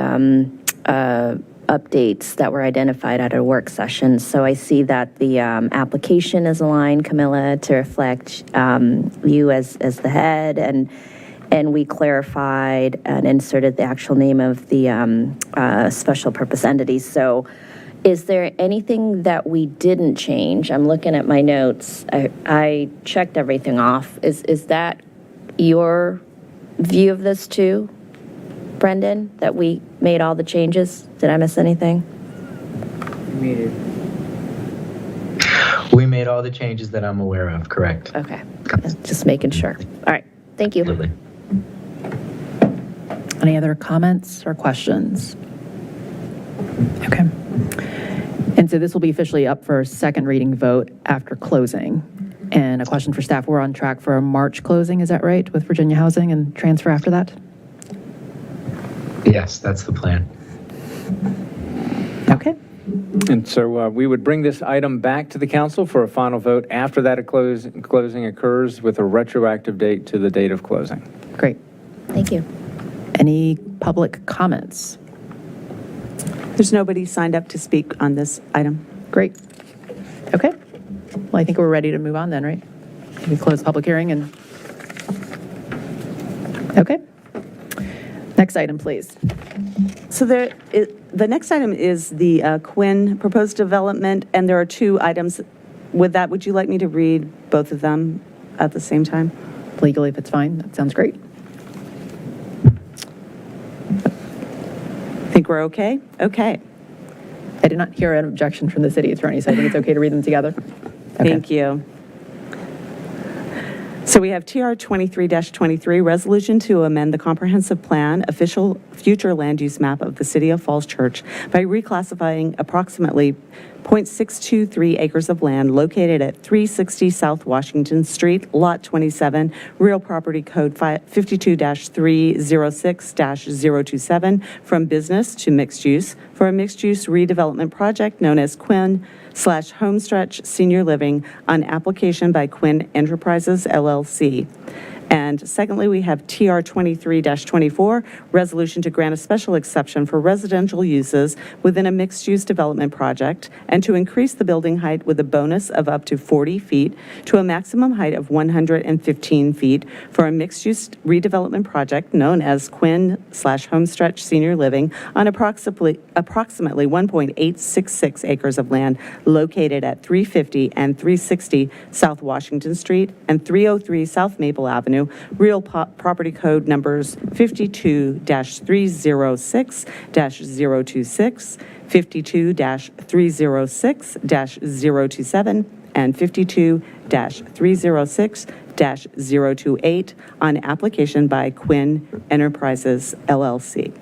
updates that were identified at a work session. So I see that the application is aligned, Camilla, to reflect you as the head, and we clarified and inserted the actual name of the special purpose entity. So is there anything that we didn't change? I'm looking at my notes. I checked everything off. Is that your view of this too, Brendan, that we made all the changes? Did I miss anything? We made all the changes that I'm aware of, correct. Okay, just making sure. All right, thank you. Absolutely. Any other comments or questions? Okay. And so this will be officially up for a second reading vote after closing. And a question for staff, we're on track for a March closing, is that right, with Virginia Housing and transfer after that? Yes, that's the plan. Okay. And so we would bring this item back to the council for a final vote after that closing occurs with a retroactive date to the date of closing. Great. Thank you. Any public comments? There's nobody signed up to speak on this item. Great. Okay. Well, I think we're ready to move on then, right? We close the public hearing and... Okay. Next item, please. So the next item is the Quinn proposed development, and there are two items. With that, would you like me to read both of them at the same time? Legally, if it's fine, that sounds great. Think we're okay? Okay. I did not hear an objection from the city attorney, so I think it's okay to read them together. Thank you. So we have TR 23-23, resolution to amend the comprehensive plan, official future land use map of the city of Falls Church by reclassifying approximately 0.623 acres of land located at 360 South Washington Street, Lot 27, Real Property Code 52-306-027, from business to mixed use for a mixed-use redevelopment project known as Quinn/Homestretch Senior Living on application by Quinn Enterprises, LLC. And secondly, we have TR 23-24, resolution to grant a special exception for residential uses within a mixed-use development project and to increase the building height with a bonus of up to 40 feet to a maximum height of 115 feet for a mixed-use redevelopment project known as Quinn/Homestretch Senior Living on approximately 1.866 acres of land located at 350 and 360 South Washington Street and 303 South Maple Avenue, Real Property Code numbers 52-306-026, 52-306-027, and 52-306-028 on application by Quinn Enterprises, LLC.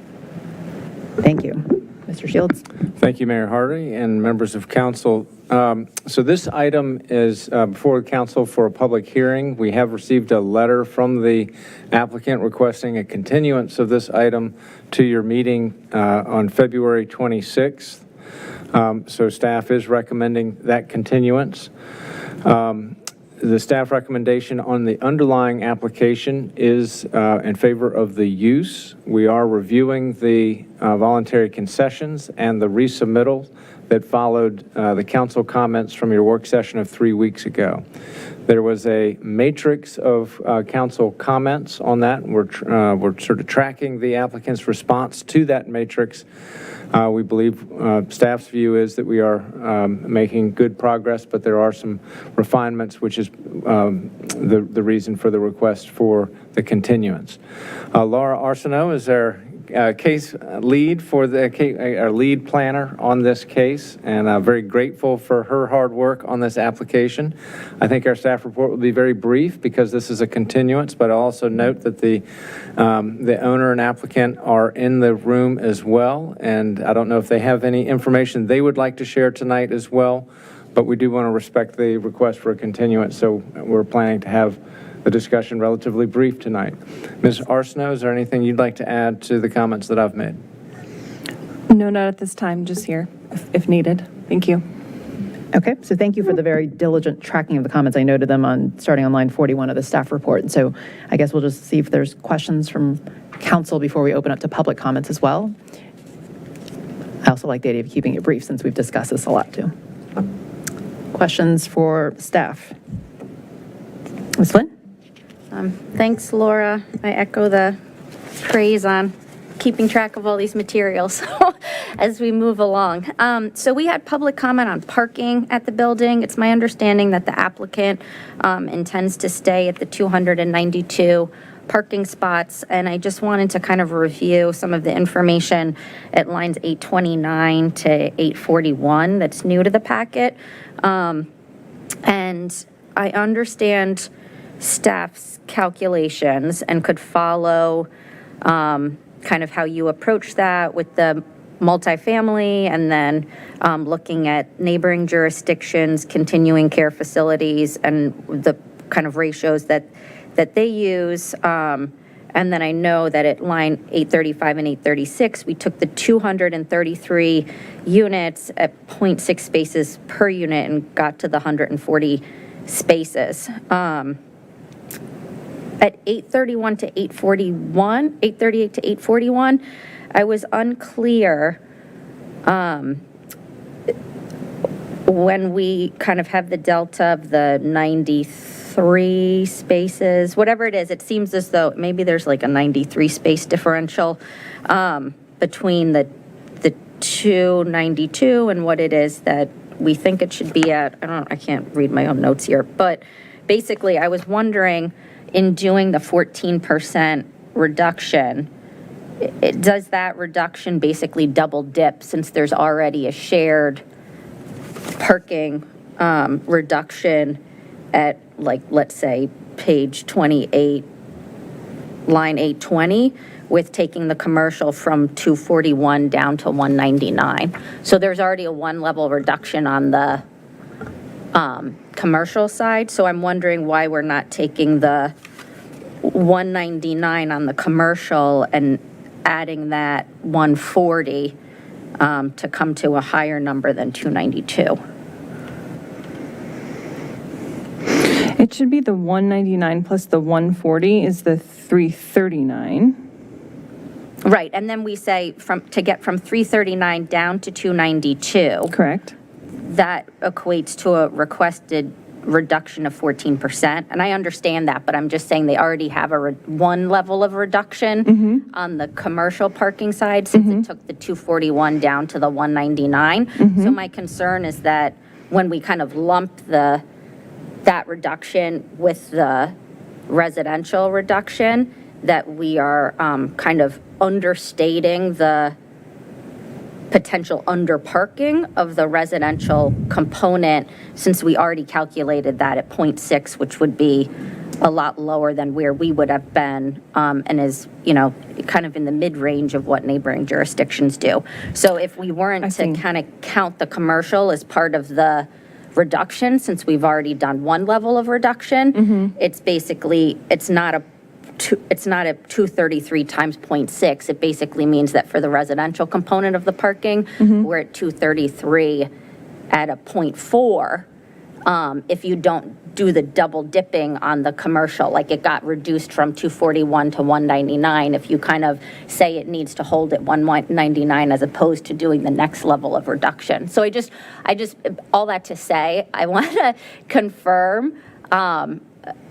Thank you. Mr. Shields? Thank you, Mayor Hardy and members of council. So this item is before the council for a public hearing. We have received a letter from the applicant requesting a continuance of this item to your meeting on February 26th. So staff is recommending that continuance. The staff recommendation on the underlying application is in favor of the use. We are reviewing the voluntary concessions and the resubmittal that followed the council comments from your work session of 3 weeks ago. There was a matrix of council comments on that. We're sort of tracking the applicant's response to that matrix. We believe staff's view is that we are making good progress, but there are some refinements, which is the reason for the request for the continuance. Laura Arsenault is our case lead for our lead planner on this case, and I'm very grateful for her hard work on this application. I think our staff report will be very brief because this is a continuance, but I'll also note that the owner and applicant are in the room as well, and I don't know if they have any information they would like to share tonight as well, but we do want to respect the request for a continuance, so we're planning to have the discussion relatively brief tonight. Ms. Arsenault, is there anything you'd like to add to the comments that I've made? No, not at this time, just here, if needed. Thank you. Okay, so thank you for the very diligent tracking of the comments. I noted them starting on line 41 of the staff report. And so I guess we'll just see if there's questions from council before we open up to public comments as well. I also like the idea of keeping it brief since we've discussed this a lot too. Questions for staff? Ms. Flynn? Thanks, Laura. I echo the praise on keeping track of all these materials as we move along. So we had public comment on parking at the building. It's my understanding that the applicant intends to stay at the 292 parking spots, and I just wanted to kind of review some of the information at lines 829 to 841 that's new to the packet. And I understand staff's calculations and could follow kind of how you approach that with the multifamily and then looking at neighboring jurisdictions, continuing care facilities, and the kind of ratios that they use. And then I know that at line 835 and 836, we took the 233 units at 0.6 spaces per unit and got to the 140 spaces. At 831 to 841, 838 to 841, I was unclear when we kind of have the delta of the 93 spaces, whatever it is, it seems as though maybe there's like a 93 space differential between the 292 and what it is that we think it should be at. I can't read my own notes here, but basically I was wondering, in doing the 14% reduction, does that reduction basically double dip since there's already a shared parking reduction at, like, let's say page 28, line 820, with taking the commercial from 241 down to 199. So there's already a one level reduction on the commercial side. So I'm wondering why we're not taking the 199 on the commercial and adding that 140 to come to a higher number than 292. It should be the 199 plus the 140 is the 339. Right, and then we say to get from 339 down to 292. Correct. That equates to a requested reduction of 14%. And I understand that, but I'm just saying they already have one level of reduction on the commercial parking side since it took the 241 down to the 199. So my concern is that when we kind of lump that reduction with the residential reduction, that we are kind of understating the potential underparking of the residential component, since we already calculated that at 0.6, which would be a lot lower than where we would have been, and is, kind of in the mid-range of what neighboring jurisdictions do. So if we weren't to kind of count the commercial as part of the reduction, since we've already done one level of reduction, it's basically, it's not a 233 times 0.6. It basically means that for the residential component of the parking, we're at 233 at a 0.4. If you don't do the double dipping on the commercial, like it got reduced from 241 to 199, if you kind of say it needs to hold at 199 as opposed to doing the next level of reduction. So I just, all that to say, I want to confirm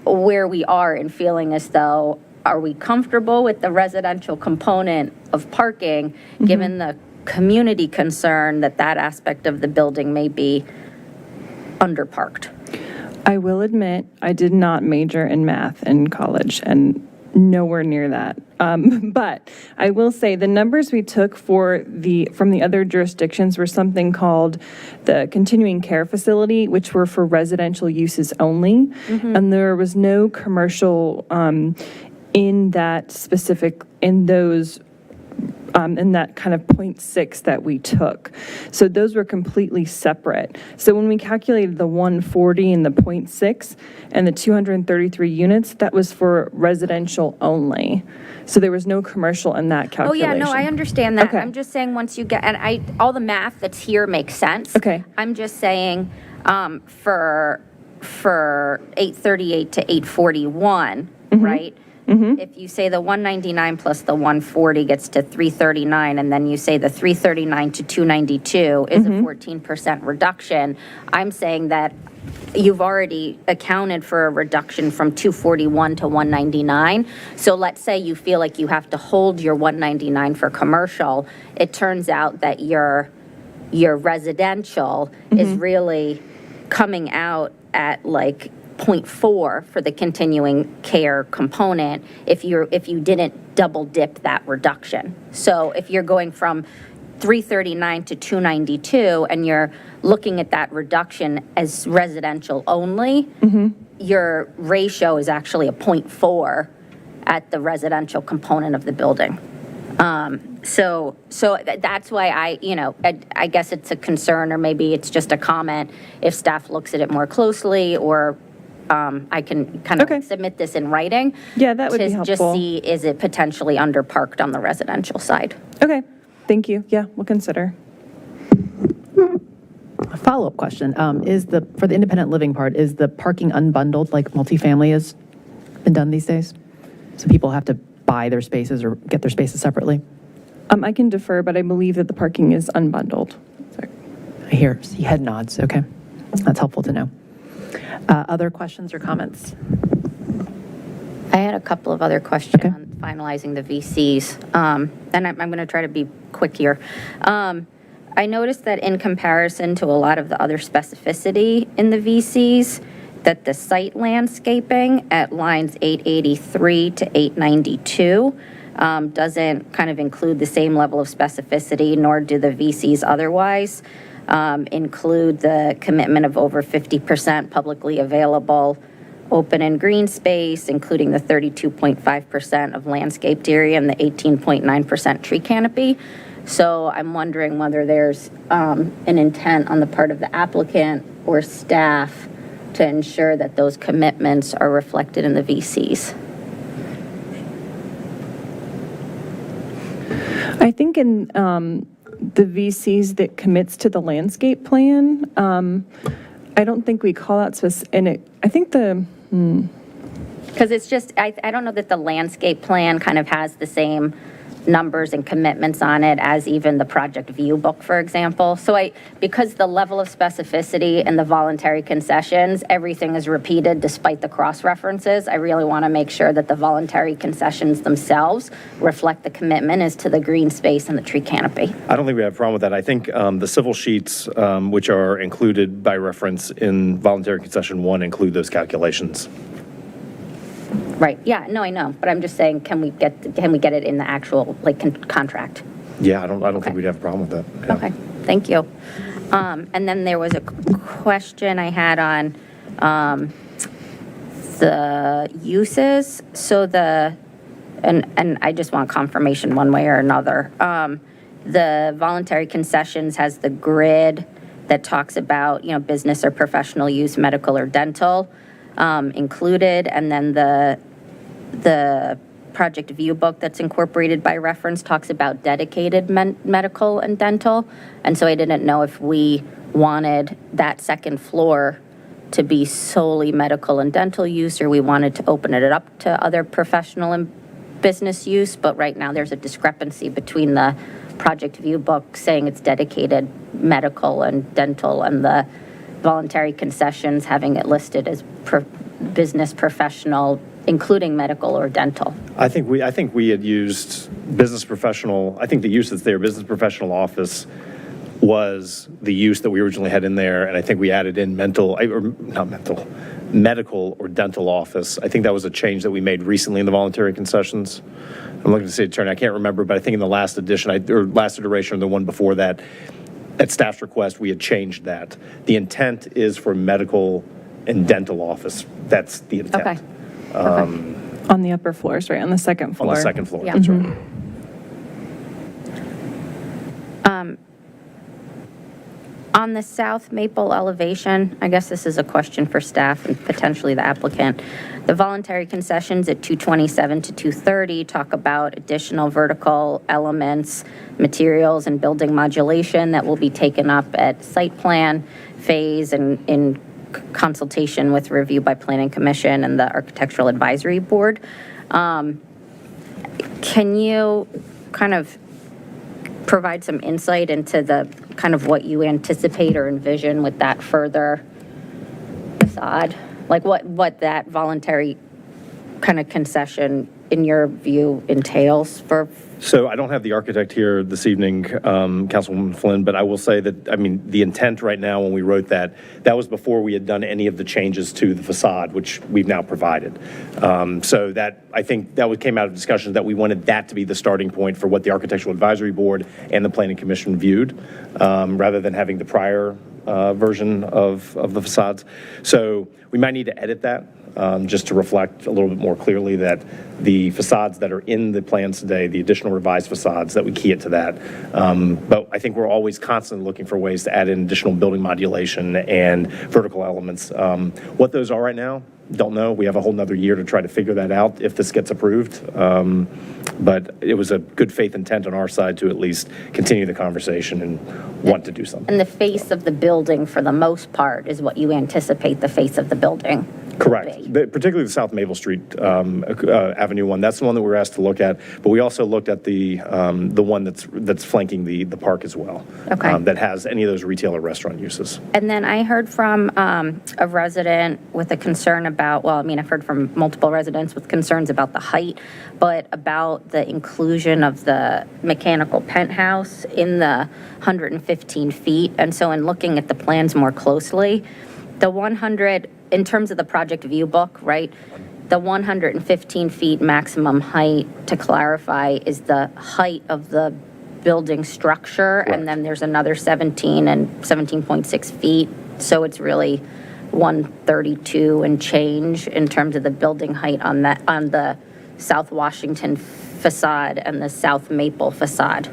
where we are in feeling as though, are we comfortable with the residential component of parking, given the community concern that that aspect of the building may be underparked? I will admit, I did not major in math in college, and nowhere near that. But I will say the numbers we took from the other jurisdictions were something called the continuing care facility, which were for residential uses only. And there was no commercial in that specific, in those in that kind of 0.6 that we took. So those were completely separate. So when we calculated the 140 and the 0.6 and the 233 units, that was for residential only. So there was no commercial in that calculation. Oh, yeah, no, I understand that. Okay. I'm just saying once you get, and all the math that's here makes sense. Okay. I'm just saying for 838 to 841, right? If you say the 199 plus the 140 gets to 339, and then you say the 339 to 292 is a 14% reduction, I'm saying that you've already accounted for a reduction from 241 to 199. So let's say you feel like you have to hold your 199 for commercial. It turns out that your residential is really coming out at like 0.4 for the continuing care component if you didn't double dip that reduction. So if you're going from 339 to 292 and you're looking at that reduction as residential only, your ratio is actually a 0.4 at the residential component of the building. So that's why I guess it's a concern, or maybe it's just a comment if staff looks at it more closely, or I can kind of submit this in writing. Yeah, that would be To helpful. just see, is it potentially underparked on the residential side? Okay, thank you. Yeah, we'll consider. A follow-up question, for the independent living part, is the parking unbundled like multifamily has been done these days? So people have to buy their spaces or get their spaces separately? I can defer, but I believe that the parking is unbundled. I see head nods, okay. That's helpful to know. Other questions or comments? I had a couple of other questions on finalizing the VCs, and I'm going to try to be quick here. I noticed that in comparison to a lot of the other specificity in the VCs, that the site landscaping at lines 883 to 892 doesn't kind of include the same level of specificity, nor do the VCs otherwise include the commitment of over 50% publicly available open and green space, including the 32.5% of landscaped area and the 18.9% tree canopy. So I'm wondering whether there's an intent on the part of the applicant or staff to ensure that those commitments are reflected in the VCs. I think in the VCs that commits to the landscape plan, I don't think we call out specific, I think because it's just, I don't know that the landscape plan kind of has the same numbers and commitments on it as even the project view book, for example. So because the level of specificity and the voluntary concessions, everything is repeated despite the cross references. I really want to make sure that the voluntary concessions themselves reflect the commitment as to the green space and the tree canopy. I don't think we have a problem with that. I think the civil sheets, which are included by reference in voluntary concession 1, include those calculations. Right, yeah, no, I know, but I'm just saying, can we get it in the actual, contract? Yeah, I don't think we'd have a problem with that. Yeah. Okay, thank you. And then there was a question I had on the uses. So and I just want confirmation one way or another. The voluntary concessions has the grid that talks about, business or professional use, medical or dental included, and then the project view book that's incorporated by reference talks about dedicated medical and dental. And so I didn't know if we wanted that second floor to be solely medical and dental use, or we wanted to open it up to other professional and business use. But right now there's a discrepancy between the project view book saying it's dedicated medical and dental and the voluntary concessions having it listed as business professional, including medical or dental. I think we had used business professional. I think the use that's there, business professional office, was the use that we originally had in there, and I think we added in medical or dental office. I think that was a change that we made recently in the voluntary concessions. I'm looking to see attorney. I can't remember, but I think in the last edition, or last iteration, or the one before that, at staff's request, we had changed that. The intent is for medical and dental office. That's the intent. Okay. on the upper floors, right, on the second floor. On the second floor, Yeah. that's right. On the South Maple elevation, I guess this is a question for staff and potentially the applicant. The voluntary concessions at 227 to 230 talk about additional vertical elements, materials, and building modulation that will be taken up at site plan phase and in consultation with review by Planning Commission and the Architectural Advisory Board. Can you kind of provide some insight into the kind of what you anticipate or envision with that further facade? Like what that voluntary kind of concession, in your view, entails for? So I don't have the architect here this evening, Councilwoman Flynn, but I will say that, the intent right now when we wrote that was before we had done any of the changes to the facade, which we've now provided. So that, I think that came out of discussions that we wanted that to be the starting point for what the Architectural Advisory Board and the Planning Commission viewed, rather than having the prior version of the facades. So we might need to edit that. Just to reflect a little bit more clearly that the facades that are in the plans today, the additional revised facades, that we key it to that. But I think we're always constantly looking for ways to add in additional building modulation and vertical elements. What those are right now, don't know. We have a whole nother year to try to figure that out if this gets approved. But it was a good faith intent on our side to at least continue the conversation and want to do something. And the face of the building, for the most part, is what you anticipate the face of the building. Correct. Particularly the South Maple Street Avenue one. That's the one that we were asked to look at. But we also looked at the one that's flanking the park as well. Okay. That has any of those retail or restaurant uses. And then I heard from a resident with a concern about, well, I mean, I've heard from multiple residents with concerns about the height, but about the inclusion of the mechanical penthouse in the 115 feet. And so in looking at the plans more closely, the 100, in terms of the project view book, right, the 115 feet maximum height, to clarify, is the height of the building structure, and then there's another 17 and 17.6 feet. So it's really 132 and change in terms of the building height on that, on the South Washington facade and the South Maple facade.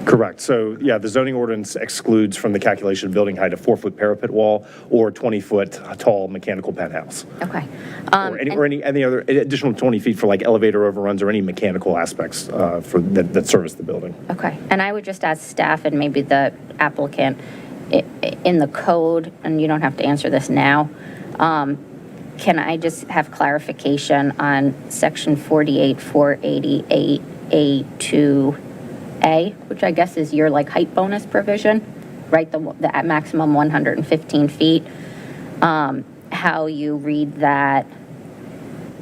Correct. So, yeah, the zoning ordinance excludes from the calculation building height a 4-foot parapet wall or 20-foot tall mechanical penthouse. Okay. Or any other additional 20 feet for like elevator overruns or any mechanical aspects that service the building. Okay. And I would just ask staff and maybe the applicant, in the code, and you don't have to answer this now, can I just have clarification on section 48488A2A, which I guess is your like height bonus provision, right? The at maximum 115 feet. How you read that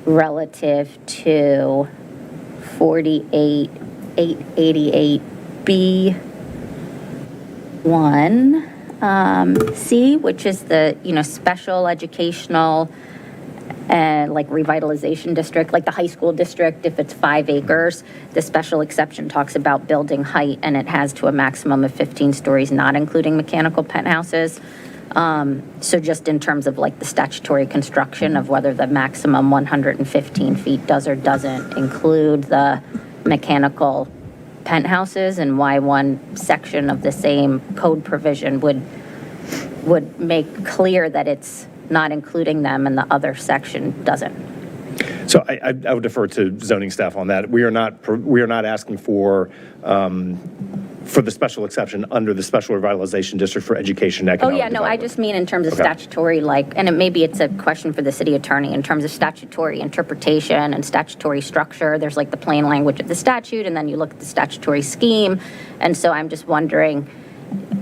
relative to 48888B1 C, which is the, special educational and like revitalization district, like the high school district, if it's 5 acres, the special exception talks about building height, and it has to a maximum of 15 stories, not including mechanical penthouses. So just in terms of like the statutory construction of whether the maximum 115 feet does or doesn't include the mechanical penthouses, and why one section of the same code provision would make clear that it's not including them and the other section doesn't. So I would defer to zoning staff on that. We are not asking for the special exception under the special revitalization district for education and economic No, I just mean in terms of statutory, and maybe it's a question for the city attorney, in terms of statutory interpretation and statutory structure. There's like the plain language of the statute, and then you look at the statutory scheme. And so I'm just wondering,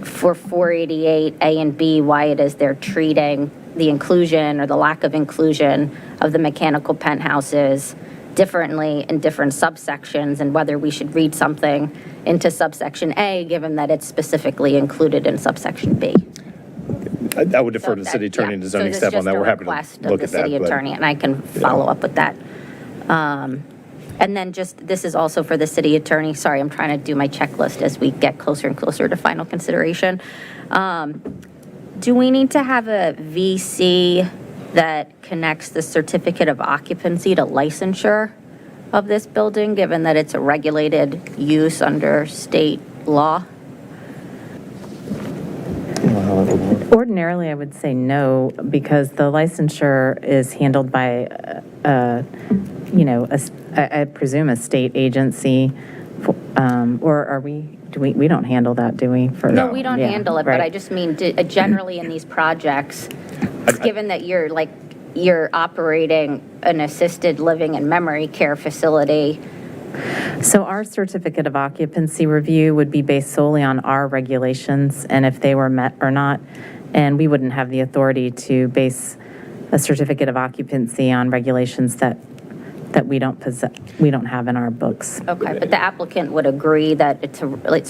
for 488 A and B, why it is they're treating the inclusion or the lack of inclusion of the mechanical penthouses differently in different subsections, and whether we should read something into subsection A, given that it's specifically included in subsection B. I would defer to the city attorney and the zoning staff on that. We're happy to look at that. City attorney, and I can follow up with that. And then this is also for the city attorney. Sorry, I'm trying to do my checklist as we get closer and closer to final consideration. Do we need to have a VC that connects the certificate of occupancy to licensure of this building, given that it's a regulated use under state law? Ordinarily, I would say no, because the licensure is handled by, I presume, a state agency, or are we? We don't handle that, do we? No, we don't handle it, but I just mean generally in these projects, given that you're operating an assisted living and memory care facility. So our certificate of occupancy review would be based solely on our regulations and if they were met or not, and we wouldn't have the authority to base a certificate of occupancy on regulations that we don't have in our books. Okay, but the applicant would agree that it's a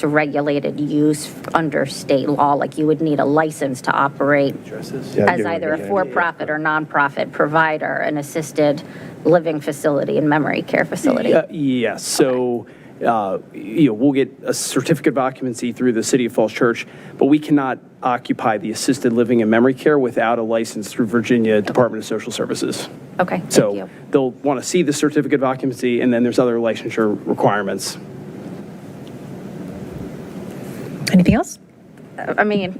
regulated use under state law, like you would need a license to operate as either a for-profit or nonprofit provider, an assisted living facility and memory care facility. Yes, so we'll get a certificate of occupancy through the City of Falls Church, but we cannot occupy the assisted living and memory care without a license through Virginia Department of Social Services. Okay, thank so you. They'll want to see the certificate of occupancy, and then there's other licensure requirements. Anything else? I mean,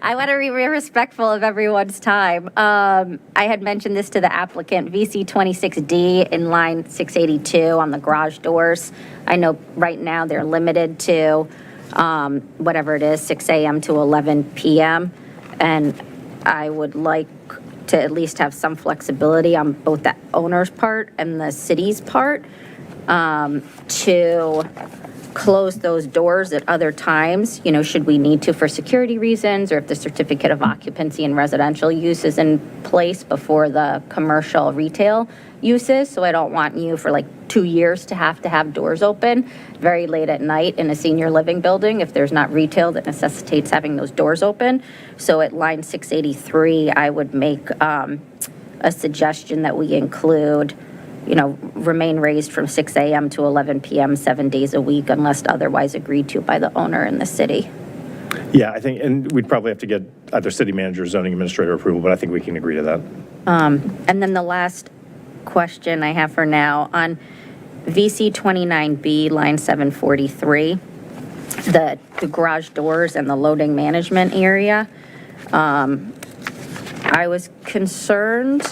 I want to be respectful of everyone's time. I had mentioned this to the applicant, VC 26D in line 682 on the garage doors. I know right now they're limited to whatever it is, 6 a.m. to 11 p.m. And I would like to at least have some flexibility on both the owner's part and the city's part to close those doors at other times, you know, should we need to for security reasons, or if the certificate of occupancy and residential use is in place before the commercial retail uses. So I don't want you for like 2 years to have doors open very late at night in a senior living building if there's not retail that necessitates having those doors open. So at line 683, I would make a suggestion that we include, you know, remain raised from 6 a.m. to 11 p.m. 7 days a week unless otherwise agreed to by the owner in the city. Yeah, I think, and we'd probably have to get either city manager or zoning administrator approval, but I think we can agree to that. And then the last question I have for now on VC 29B, line 743, the garage doors and the loading management area. I was concerned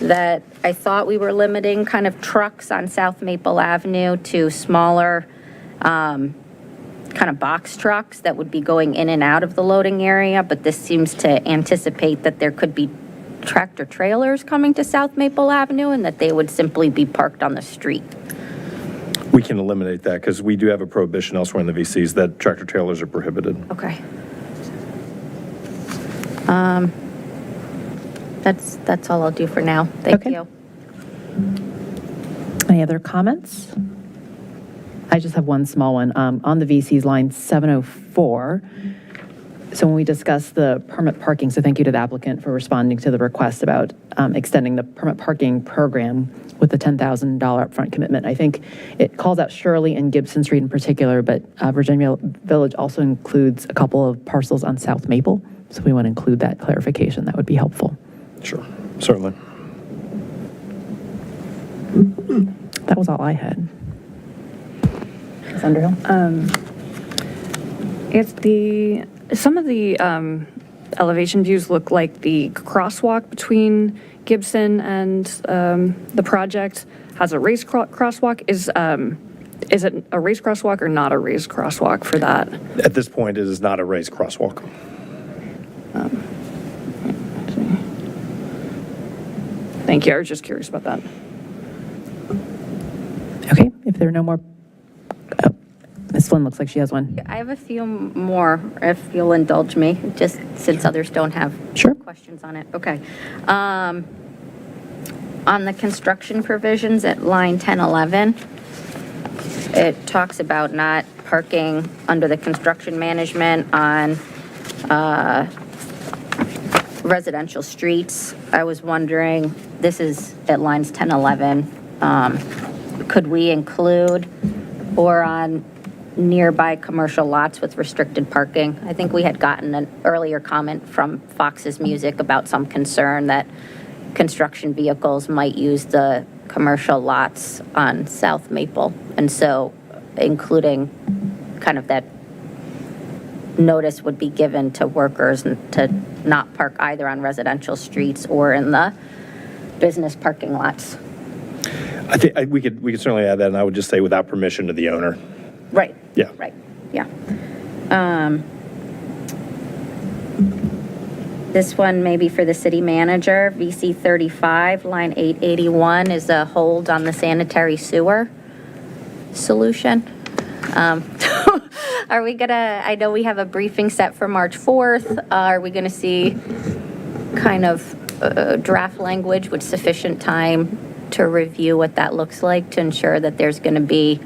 that I thought we were limiting kind of trucks on South Maple Avenue to smaller kind of box trucks that would be going in and out of the loading area, but this seems to anticipate that there could be tractor trailers coming to South Maple Avenue and that they would simply be parked on the street. We can eliminate that because we do have a prohibition elsewhere in the VCs that tractor trailers are prohibited. Okay. That's all I'll do for now. Thank you. Any other comments? I just have one small one. On the VC's line 704, so when we discussed the permit parking, so thank you to the applicant for responding to the request about extending the permit parking program with the $10,000 upfront commitment. I think it calls out Shirley and Gibson Street in particular, but Virginia Village also includes a couple of parcels on South Maple. So we want to include that clarification. That would be helpful. Sure, certainly. That was all I had. Ms. Underhill? Some of the elevation views look like the crosswalk between Gibson and the project has a raised crosswalk. Is it a raised crosswalk or not a raised crosswalk for that? At this point, it is not a raised crosswalk. Thank you. I was just curious about that. Okay, if there are no more, Ms. Flynn looks like she has one. I have a few more, if you'll indulge me, just since others don't have questions on it. Okay. On the construction provisions at line 1011, it talks about not parking under the construction management on residential streets. I was wondering, this is at lines 10, 11, could we include or on nearby commercial lots with restricted parking? I think we had gotten an earlier comment from Fox's Music about some concern that construction vehicles might use the commercial lots on South Maple. And so including kind of that notice would be given to workers to not park either on residential streets or in the business parking lots. I think we could certainly add that, and I would just say without permission to the owner. Right. Yeah. Right. Yeah. This one maybe for the city manager, VC 35, line 881 is a hold on the sanitary sewer solution. Are we gonna, I know we have a briefing set for March 4th. Are we gonna see kind of draft language with sufficient time to review what that looks like to ensure that there's gonna be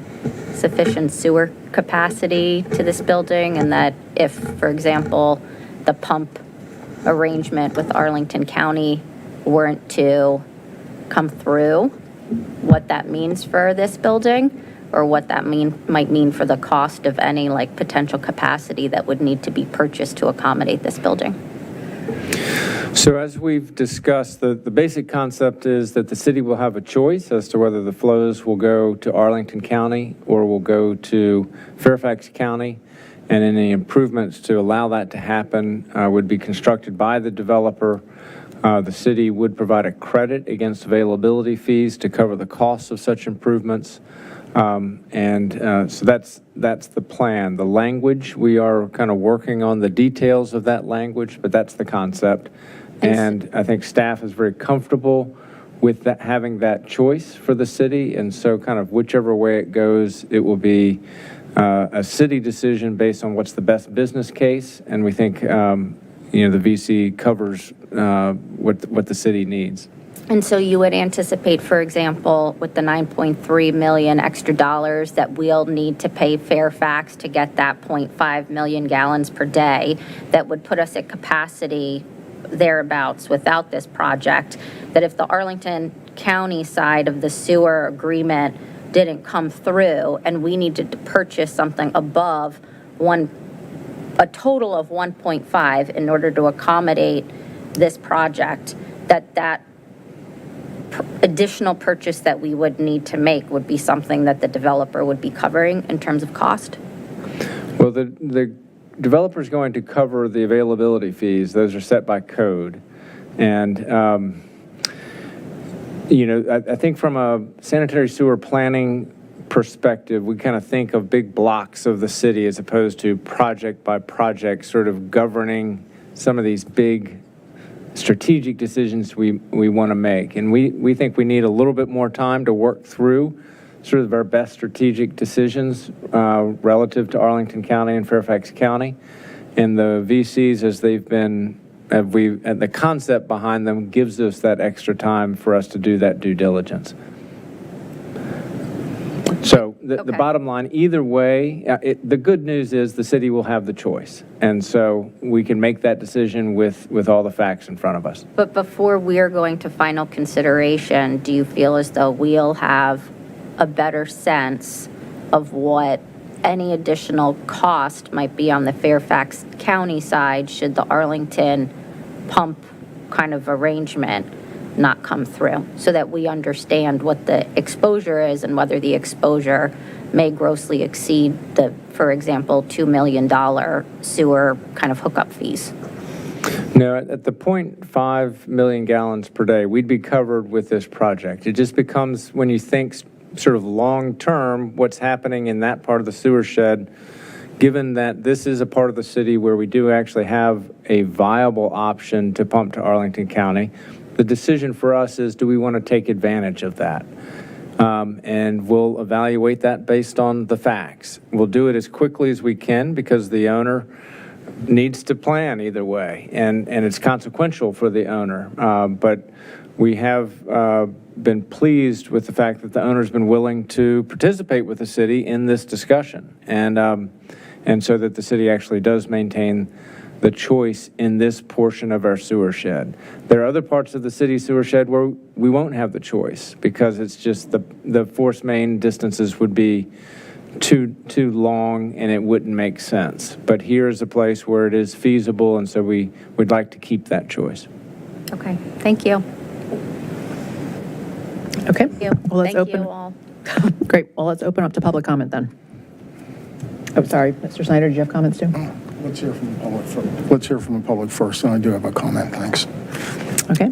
sufficient sewer capacity to this building, and that if, for example, the pump arrangement with Arlington County weren't to come through, what that means for this building, or what that might mean for the cost of any like potential capacity that would need to be purchased to accommodate this building. So as we've discussed, the basic concept is that the city will have a choice as to whether the flows will go to Arlington County or will go to Fairfax County. and any improvements to allow that to happen would be constructed by the developer. The city would provide a credit against availability fees to cover the costs of such improvements. So that's the plan. The language, we are kind of working on the details of that language, but that's the concept. And I think staff is very comfortable with that, having that choice for the city. And so kind of whichever way it goes, it will be a city decision based on what's the best business case. And we think, the VC covers what the city needs. And so you would anticipate, for example, with the $9.3 million extra dollars that we'll need to pay Fairfax to get that 0.5 million gallons per day, that would put us at capacity thereabouts without this project, that if the Arlington County side of the sewer agreement didn't come through and we needed to purchase something above a total of 1.5 in order to accommodate this project, that additional purchase that we would need to make would be something that the developer would be covering in terms of cost? Well, the developer is going to cover the availability fees. Those are set by code. And, I think from a sanitary sewer planning perspective, we kind of think of big blocks of the city as opposed to project by project sort of governing some of these big strategic decisions we want to make. And we think we need a little bit more time to work through sort of our best strategic decisions relative to Arlington County and Fairfax County. And the VCs, as they've been, and the concept behind them gives us that extra time for us to do that due diligence. So the bottom line, either way, the good news is the city will have the choice. And so we can make that decision with all the facts in front of us. But before we're going to final consideration, do you feel as though we'll have a better sense of what any additional cost might be on the Fairfax County side should the Arlington pump kind of arrangement not come through, so that we understand what the exposure is and whether the exposure may grossly exceed the, for example, $2 million sewer kind of hookup fees? No, at the 0.5 million gallons per day, we'd be covered with this project. It just becomes, when you think sort of long-term, what's happening in that part of the sewer shed, given that this is a part of the city where we do actually have a viable option to pump to Arlington County. The decision for us is, do we want to take advantage of that? And we'll evaluate that based on the facts. We'll do it as quickly as we can because the owner needs to plan either way, and it's consequential for the owner. But we have been pleased with the fact that the owner's been willing to participate with the city in this discussion, and so that the city actually does maintain the choice in this portion of our sewer shed. There are other parts of the city sewer shed where we won't have the choice because it's just the force main distances would be too long and it wouldn't make sense. But here's a place where it is feasible, and so we'd like to keep that choice. Okay, thank you. Okay. Thank you. Well, let's Thank open. you all. Great. Well, let's open up to public comment then. Oh, sorry, Mr. Snyder, do you have comments too? Let's hear from the public first. Let's hear from the public first, and I do have a comment, thanks. Okay.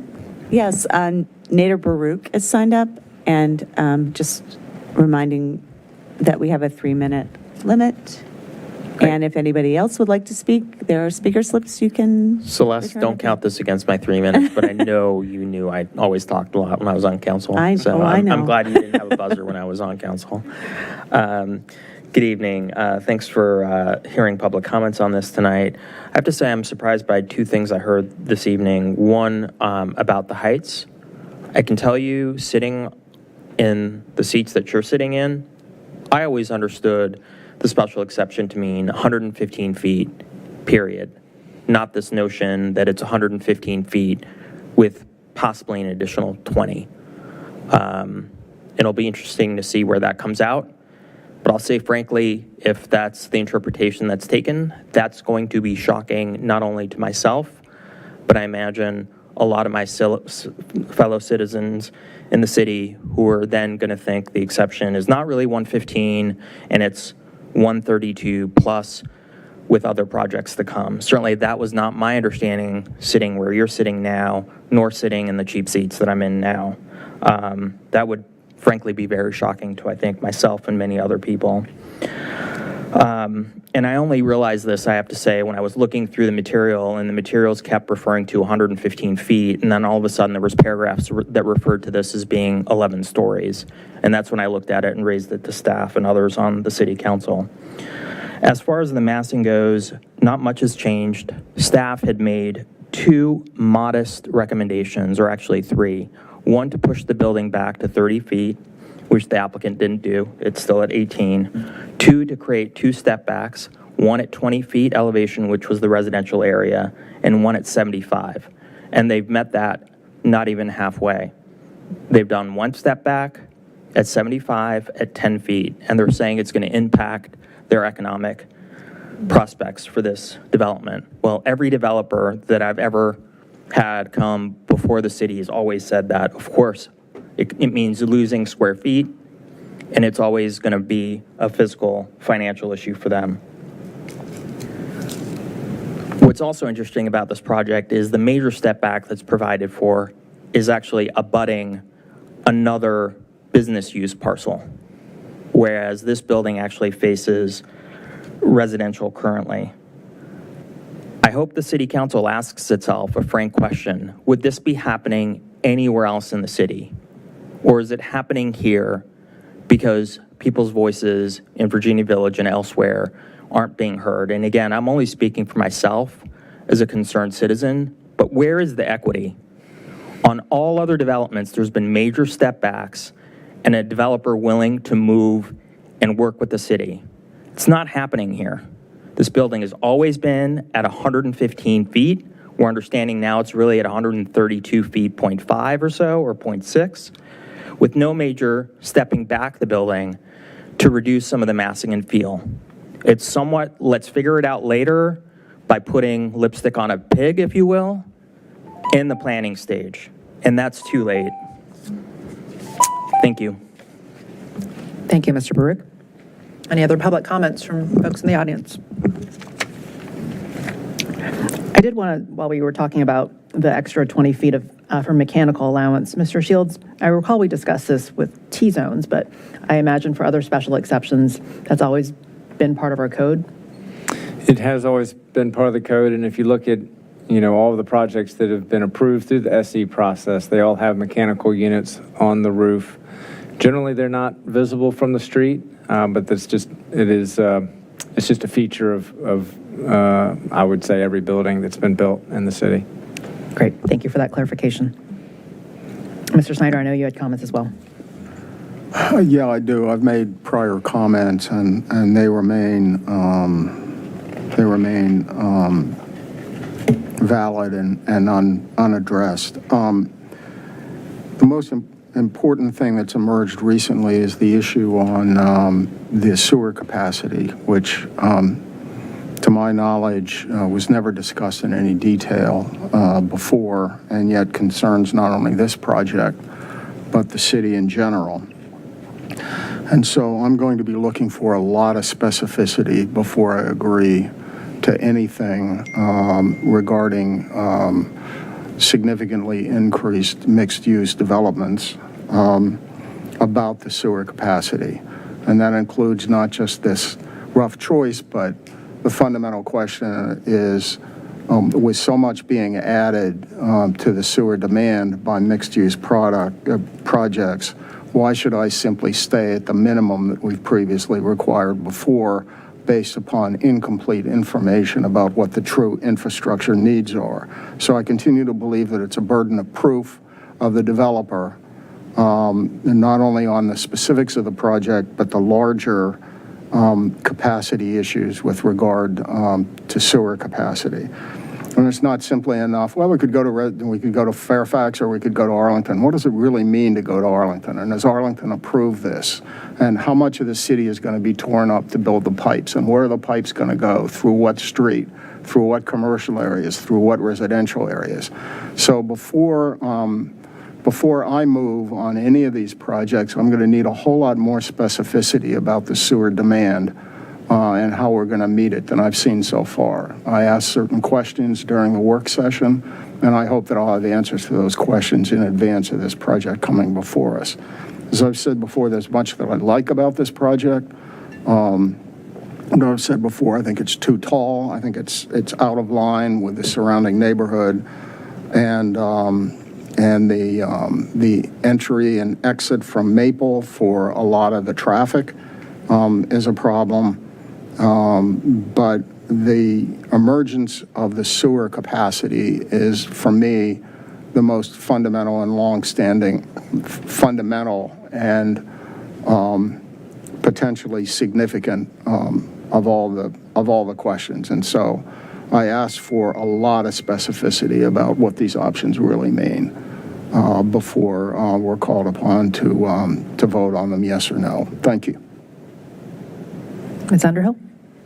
Yes, Nader Baruch is signed up, and just reminding that we have a 3-minute limit. And if anybody else would like to speak, there are speaker slips you can. Celeste, return don't it. count this against my 3 minutes, but I know you knew I always talked a lot when I was on council. I know. I'm glad you didn't have a buzzer when I was on council. Good evening. Thanks for hearing public comments on this tonight. I have to say I'm surprised by 2 things I heard this evening. One, about the heights. I can tell you, sitting in the seats that you're sitting in, I always understood the special exception to mean 115 feet, period. Not this notion that it's 115 feet with possibly an additional 20. It'll be interesting to see where that comes out. But I'll say, frankly, if that's the interpretation that's taken, that's going to be shocking not only to myself, but I imagine a lot of my fellow citizens in the city who are then going to think the exception is not really 115 and it's 132 plus with other projects to come. Certainly, that was not my understanding sitting where you're sitting now, nor sitting in the cheap seats that I'm in now. That would frankly be very shocking to, I think, myself and many other people. And I only realized this, I have to say, when I was looking through the material, and the materials kept referring to 115 feet, and then all of a sudden there was paragraphs that referred to this as being 11 stories. And that's when I looked at it and raised it to staff and others on the city council. As far as the massing goes, not much has changed. Staff had made 2 modest recommendations, or actually 3. One, to push the building back to 30 feet, which the applicant didn't do. It's still at 18. 2, to create 2 step backs, one at 20 feet elevation, which was the residential area, and one at 75. And they've met that not even halfway. They've done 1 step back at 75 at 10 feet, and they're saying it's going to impact their economic prospects for this development. Well, every developer that I've ever had come before the city has always said that. Of course, it means losing square feet, and it's always going to be a fiscal, financial issue for them. What's also interesting about this project is the major step back that's provided for is actually abutting another business use parcel, whereas this building actually faces residential currently. I hope the city council asks itself a frank question. Would this be happening anywhere else in the city? Or is it happening here because people's voices in Virginia Village and elsewhere aren't being heard? And again, I'm only speaking for myself as a concerned citizen, but where is the equity? On all other developments, there's been major step backs and a developer willing to move and work with the city. It's not happening here. This building has always been at 115 feet. We're understanding now it's really at 132 feet, 0.5 or so, or 0.6, with no major stepping back the building to reduce some of the massing and feel. It's somewhat, let's figure it out later by putting lipstick on a pig, if you will, in the planning stage. And that's too late. Thank you. Thank you, Mr. Baruch. Any other public comments from folks in the audience? I did want to, while we were talking about the extra 20 feet of for mechanical allowance, Mr. Shields, I recall we discussed this with T-zones, but I imagine for other special exceptions, that's always been part of our code. It has always been part of the code, and if you look at, all of the projects that have been approved through the SE process, they all have mechanical units on the roof. Generally, they're not visible from the street, but it's just a feature of I would say, every building that's been built in the city. Great, thank you for that clarification. Mr. Snyder, I know you had comments as well. Yeah, I do. I've made prior comments, and they remain valid and unaddressed. The most important thing that's emerged recently is the issue on the sewer capacity, which, to my knowledge, was never discussed in any detail before, and yet concerns not only this project, but the city in general. And so I'm going to be looking for a lot of specificity before I agree to anything regarding significantly increased mixed-use developments about the sewer capacity. And that includes not just this rough choice, but the fundamental question is, with so much being added to the sewer demand by mixed-use projects, why should I simply stay at the minimum that we've previously required before, based upon incomplete information about what the true infrastructure needs are? So I continue to believe that it's a burden of proof of the developer, not only on the specifics of the project, but the larger capacity issues with regard to sewer capacity. And it's not simply enough, well, we could go to Fairfax or we could go to Arlington. What does it really mean to go to Arlington? And does Arlington approve this? And how much of the city is going to be torn up to build the pipes? And where are the pipes going to go? Through what street? Through what commercial areas? Through what residential areas? So before I move on any of these projects, I'm going to need a whole lot more specificity about the sewer demand and how we're going to meet it than I've seen so far. I asked certain questions during the work session, and I hope that I'll have answers to those questions in advance of this project coming before us. As I've said before, there's much that I like about this project. But I've said before, I think it's too tall. I think it's out of line with the surrounding neighborhood, and the entry and exit from Maple for a lot of the traffic is a problem. But the emergence of the sewer capacity is, for me, the most fundamental and potentially significant of all the questions. And so I asked for a lot of specificity about what these options really mean before we're called upon to vote on them, yes or no. Thank you. Ms. Underhill?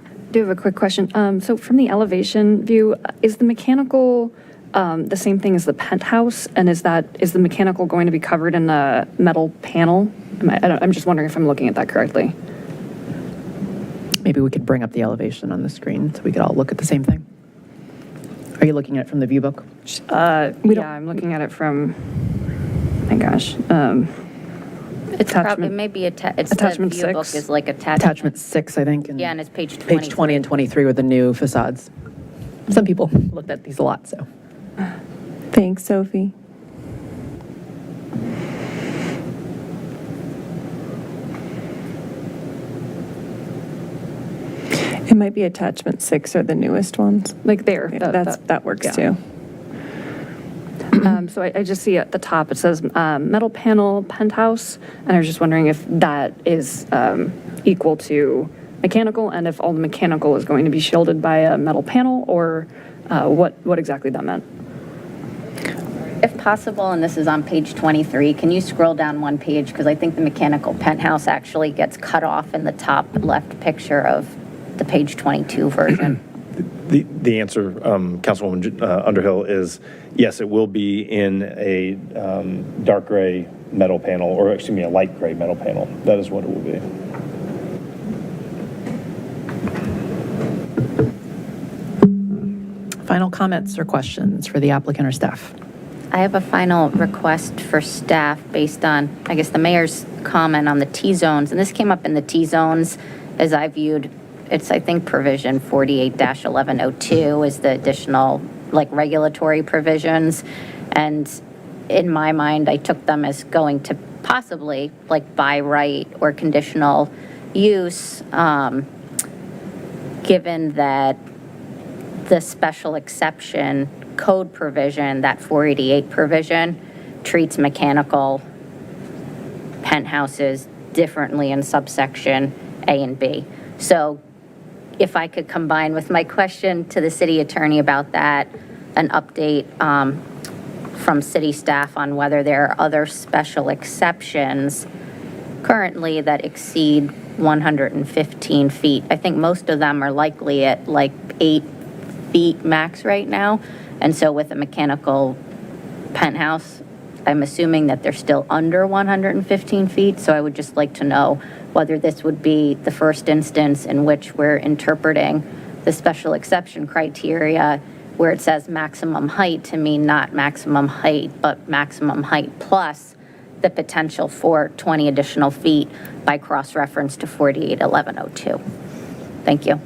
I do have a quick question. So from the elevation view, is the mechanical the same thing as the penthouse? And is the mechanical going to be covered in a metal panel? I'm just wondering if I'm looking at that correctly. Maybe we could bring up the elevation on the screen so we could all look at the same thing. Are you looking at it from the view book? Yeah, I'm looking at it from, my gosh. It's probably, it may be, it's attachment the view book 6. is like attachment. Attachment 6, I think. Yeah, and it's page 20. Page 20 and 23 with the new facades. Some people looked at these a lot, so. Thanks, Sophie. It might be attachment 6 or the newest ones. Like there. Yeah, that works too. So I just see at the top, it says metal panel penthouse, and I was just wondering if that is equal to mechanical, and if all the mechanical is going to be shielded by a metal panel, or what exactly that meant. If possible, and this is on page 23, can you scroll down one page? Because I think the mechanical penthouse actually gets cut off in the top left picture of the page 22 version. The answer, Councilwoman Underhill, is yes, it will be in a dark gray metal panel, or excuse me, a light gray metal panel. That is what it will be. Final comments or questions for the applicant or staff? I have a final request for staff based on, I guess, the mayor's comment on the T-zones. And this came up in the T-zones as I viewed, it's, I think, provision 48-1102 is the additional, like, regulatory provisions. And in my mind, I took them as going to possibly, like, by right or conditional use, given that the special exception code provision, that 488 provision, treats mechanical penthouses differently in subsection A and B. So if I could combine with my question to the city attorney about that, an update from city staff on whether there are other special exceptions currently that exceed 115 feet. I think most of them are likely at like 8 feet max right now. And so with a mechanical penthouse, I'm assuming that they're still under 115 feet. So I would just like to know whether this would be the first instance in which we're interpreting the special exception criteria where it says maximum height to mean not maximum height, but maximum height plus the potential for 20 additional feet by cross-reference to 48-1102. Thank you.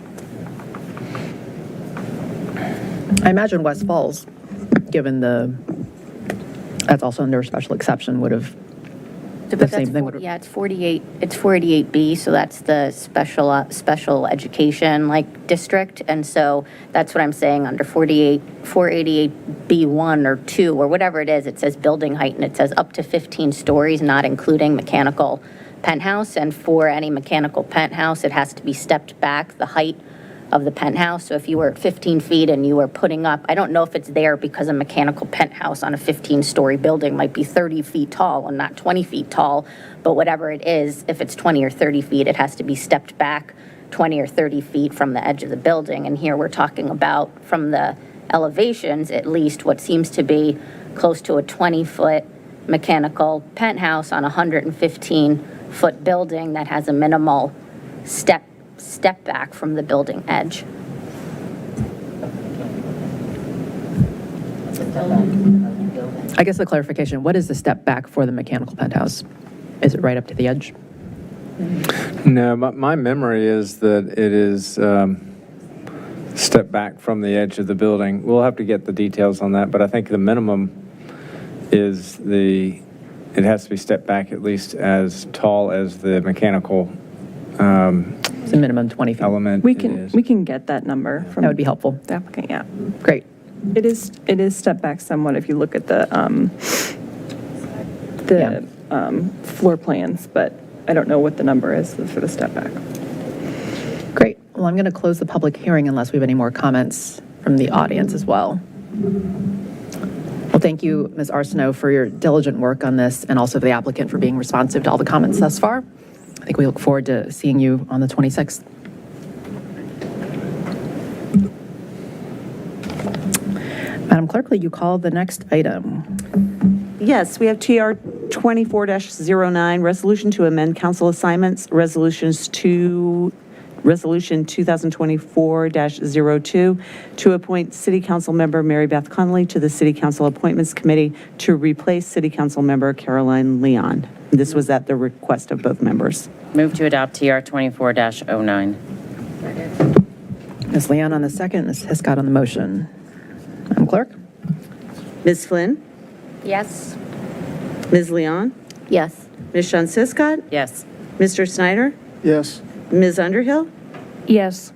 I imagine West Falls, given that's also under a special exception, would have, the same thing would have. Yeah, it's 48, it's 488B, so that's the special education like district. And so that's what I'm saying under 488B1 or 2 or whatever it is, it says building height and it says up to 15 stories, not including mechanical penthouse. And for any mechanical penthouse, it has to be stepped back the height of the penthouse. So if you were at 15 feet and you were putting up, I don't know if it's there because a mechanical penthouse on a 15-story building might be 30 feet tall and not 20 feet tall, but whatever it is, if it's 20 or 30 feet, it has to be stepped back 20 or 30 feet from the edge of the building. And here we're talking about, from the elevations, at least what seems to be close to a 20-foot mechanical penthouse on a 115-foot building that has a minimal step step back from the building edge. I guess the clarification, what is the step back for the mechanical penthouse? Is it right up to the edge? No, my memory is that it is step back from the edge of the building. We'll have to get the details on that, but I think the minimum is it has to be stepped back at least as tall as the mechanical It's a minimum 20 feet. element. We it can, is. we can get that number from. That would be helpful. The applicant, yeah. Great. It is stepped back somewhat if you look at the floor plans, but I don't know what the number is for the step back. Great. Well, I'm going to close the public hearing unless we have any more comments from the audience as well. Well, thank you, Ms. Arsenault, for your diligent work on this, and also the applicant for being responsive to all the comments thus far. I think we look forward to seeing you on the 26th. Madam Clerk, will you call the next item? Yes, we have TR 24-09, resolution to amend council assignments, Resolution 2024-02, to appoint City Council Member Mary Beth Connolly to the City Council Appointments Committee to replace City Council Member Caroline Leon. This was at the request of both members. Move to adopt TR 24-09. Ms. Leon on the second, Ms. Hiscott on the motion. Madam Clerk? Ms. Flynn? Yes. Ms. Leon? Yes. Ms. Shun-Siskott? Yes. Mr. Snyder? Yes. Ms. Underhill? Yes.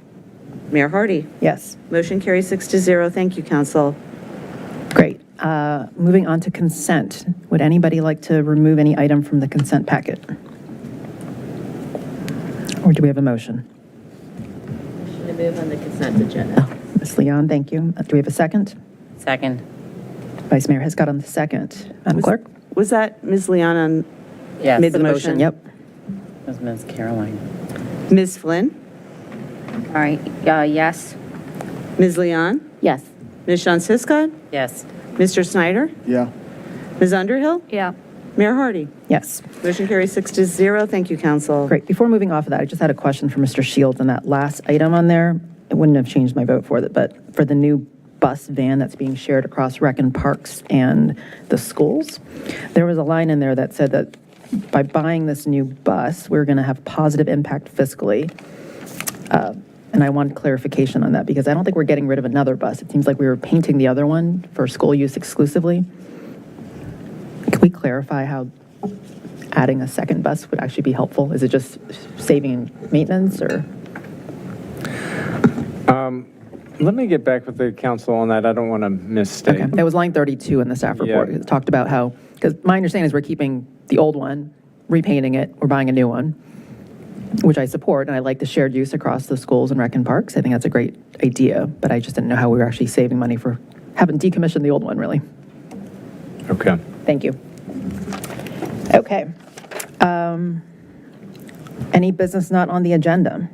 Mayor Hardy? Yes. Motion carries 6-0. Thank you, council. Great. Moving on to consent. Would anybody like to remove any item from the consent packet? Or do we have a motion? To move on the consent agenda. Ms. Leon, thank you. Do we have a second? Second. Vice Mayor Hiscott on the second. Madam Clerk? Was that Ms. Leon on Yes. made the motion? Yep. That was Ms. Caroline. Ms. Flynn? All right, yes. Ms. Leon? Yes. Ms. Shun-Siskott? Yes. Mr. Snyder? Yeah. Ms. Underhill? Yeah. Mayor Hardy? Yes. Motion carries 6-0. Thank you, council. Great. Before moving off of that, I just had a question for Mr. Shields on that last item on there. It wouldn't have changed my vote for it, but for the new bus van that's being shared across Rec and Parks and the schools, there was a line in there that said that by buying this new bus, we're going to have positive impact fiscally. And I wanted clarification on that because I don't think we're getting rid of another bus. It seems like we were painting the other one for school use exclusively. Can we clarify how adding a second bus would actually be helpful? Is it just saving maintenance or? Let me get back with the council on that. I don't want to misstate. Okay. It was line 32 in the staff report. Yeah. It talked about how, because my understanding is we're keeping the old one, repainting it, we're buying a new one, which I support, and I like the shared use across the schools and rec and parks. I think that's a great idea, but I just didn't know how we were actually saving money for having decommissioned the old one, really. Okay. Thank you. Okay. Any business not on the agenda?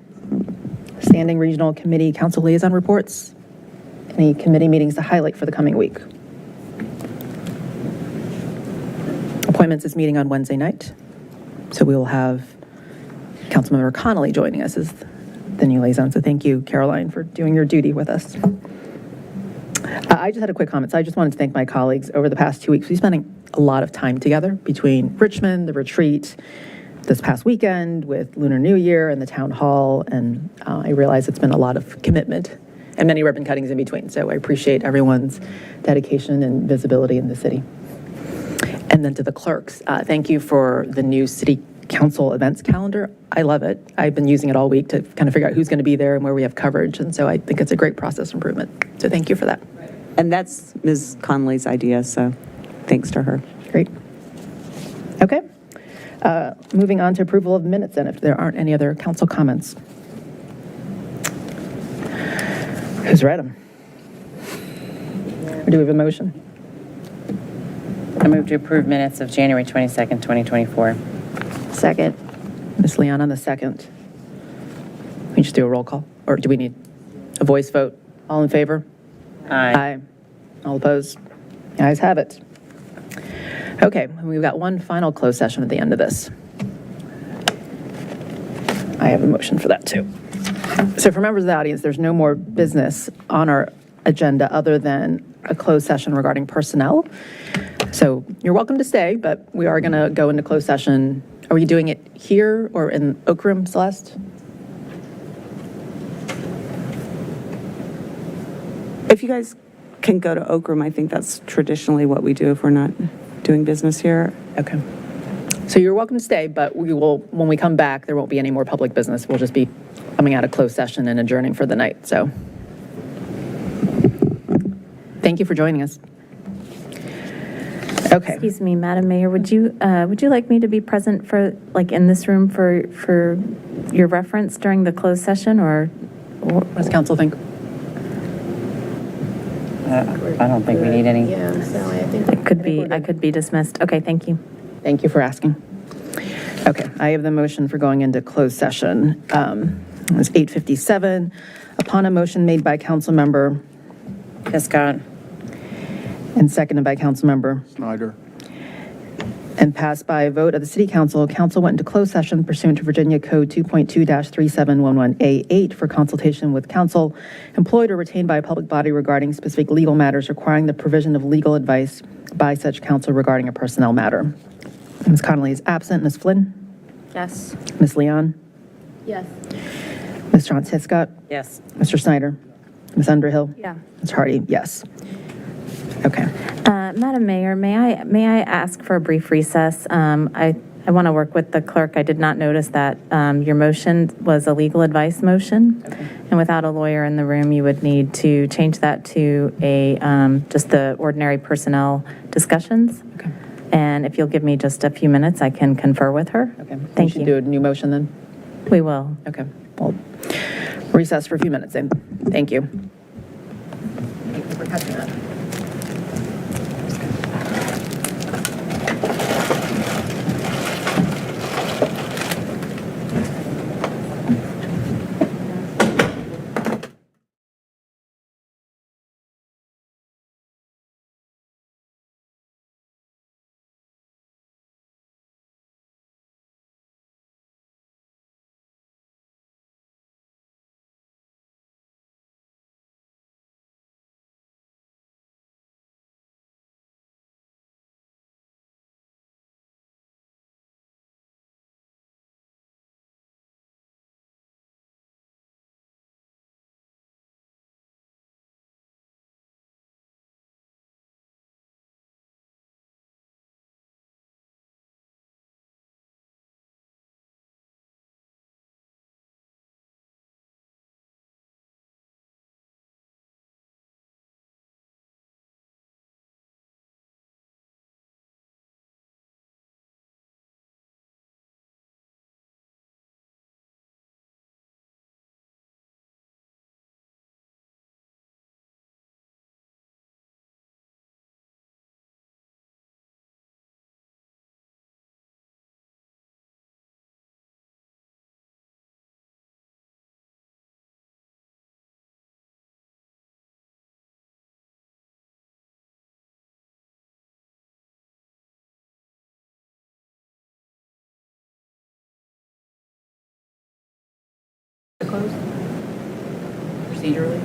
Standing Regional Committee Council Liaison Reports? Any committee meetings to highlight for the coming week? Appointments is meeting on Wednesday night, so we will have Councilmember Connolly joining us as the new liaison. So thank you, Caroline, for doing your duty with us. I just had a quick comment. So I just wanted to thank my colleagues. Over the past 2 weeks, we've been spending a lot of time together between Richmond, the retreat, this past weekend with Lunar New Year and the town hall. And I realize it's been a lot of commitment and many ribbon cuttings in between. So I appreciate everyone's dedication and visibility in the city. And then to the clerks, thank you for the new city council events calendar. I love it. I've been using it all week to kind of figure out who's going to be there and where we have coverage. And so I think it's a great process improvement. So thank you for that. And that's Ms. Connolly's idea, so thanks to her. Great. Okay. Moving on to approval of minutes then, if there aren't any other council comments. Who's read them? Or do we have a motion? I move to approve minutes of January 22nd, 2024. Second. Ms. Leon on the second. We just do a roll call? Or do we need a voice vote? All in favor? Aye. All opposed? The ayes have it. Okay, we've got one final closed session at the end of this. I have a motion for that too. So for members of the audience, there's no more business on our agenda other than a closed session regarding personnel. So you're welcome to stay, but we are going to go into closed session. Are we doing it here or in Oak Room, Celeste? If you guys can go to Oak Room, I think that's traditionally what we do if we're not doing business here. Okay. So you're welcome to stay, but we will, when we come back, there won't be any more public business. We'll just be coming out of closed session and adjourning for the night. So thank you for joining us. Okay. Excuse me, Madam Mayor, would you like me to be present for, like, in this room for your reference during the closed session, or? What does council think? I don't think we need any. Yeah, so I think. I could be dismissed. Okay, thank you. Thank you for asking. Okay, I have the motion for going into closed session. It's 8:57. Upon a motion made by Councilmember Hiscott. and seconded by Councilmember Snyder. and passed by a vote of the City Council, council went into closed session pursuant to Virginia Code 2.2-3711A8 for consultation with counsel employed or retained by a public body regarding specific legal matters requiring the provision of legal advice by such counsel regarding a personnel matter. Ms. Connolly is absent. Ms. Flynn? Yes. Ms. Leon? Yes. Ms. Johnson Hiscott? Yes. Mr. Snyder? Ms. Underhill? Yeah. Ms. Hardy? Yes. Okay. Madam Mayor, may I ask for a brief recess? I want to work with the clerk. I did not notice that your motion was a legal advice motion. Okay. And without a lawyer in the room, you would need to change that to a, just the ordinary personnel discussions. Okay. And if you'll give me just a few minutes, I can confer with her. Okay. Thank should you. do a new motion then? We will. Okay. Well, recess for a few minutes then. Thank you. Thank you for catching that. Procedurally?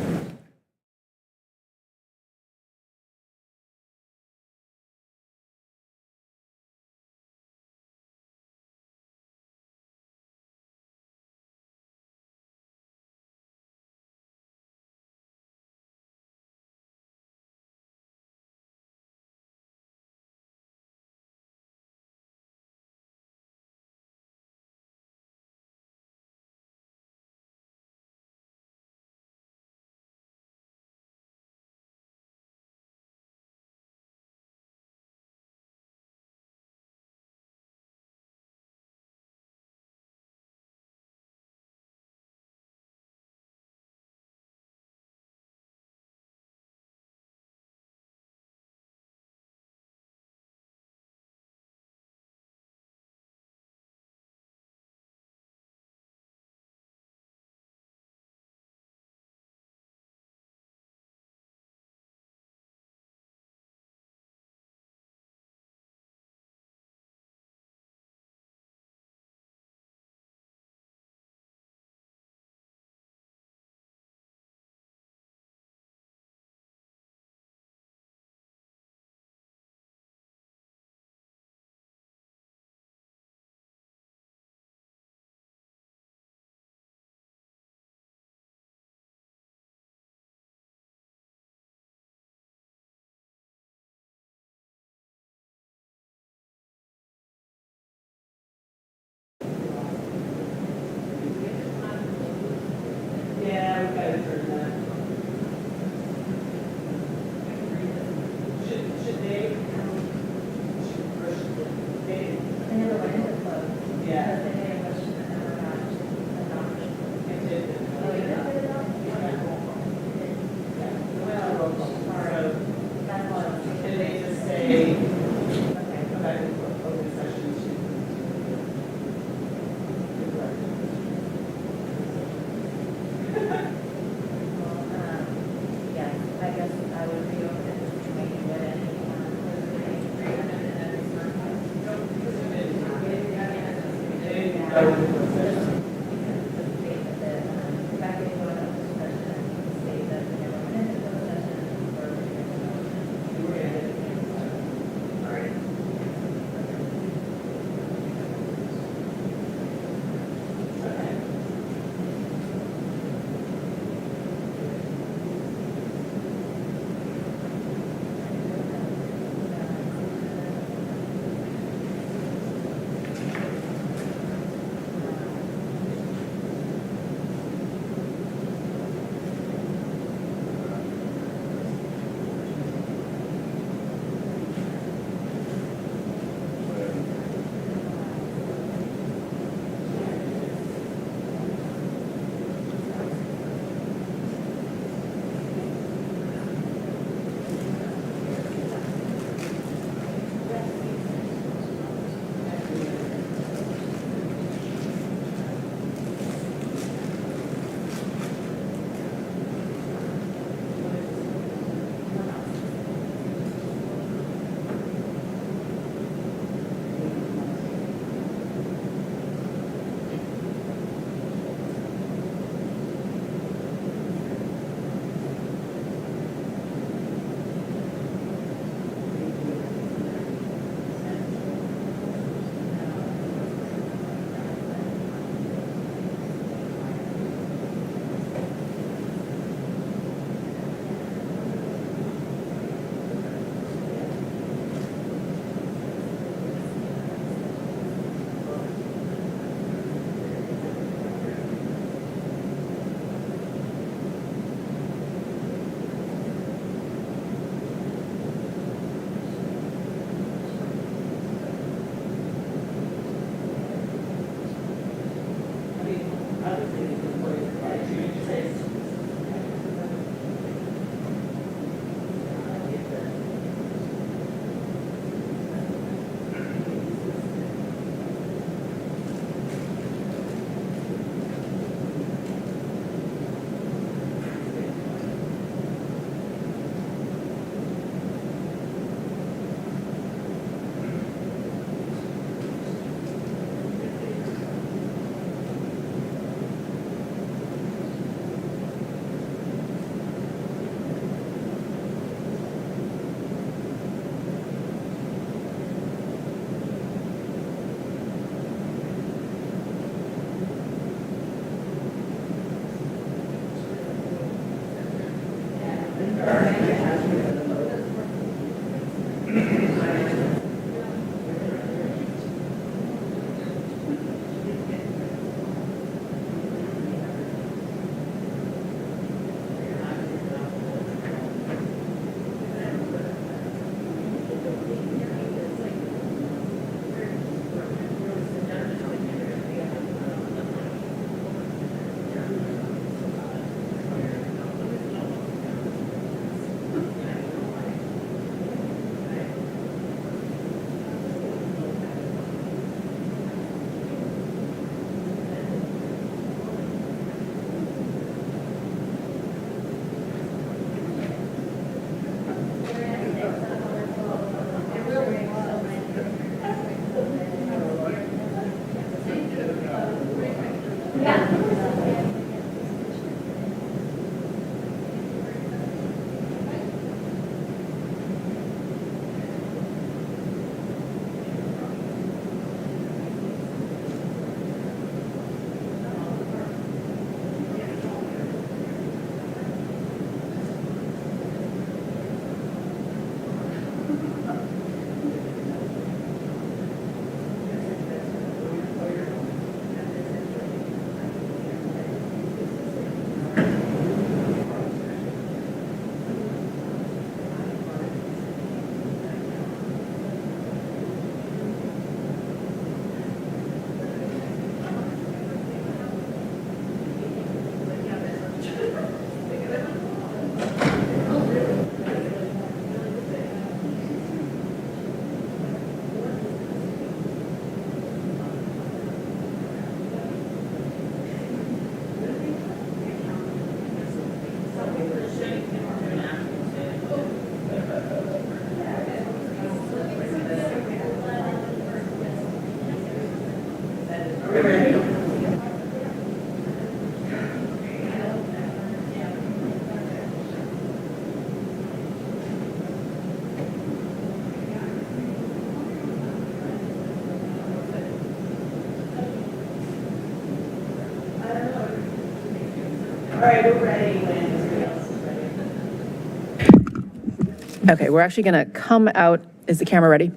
Okay, we're actually going to come out. Is the camera ready?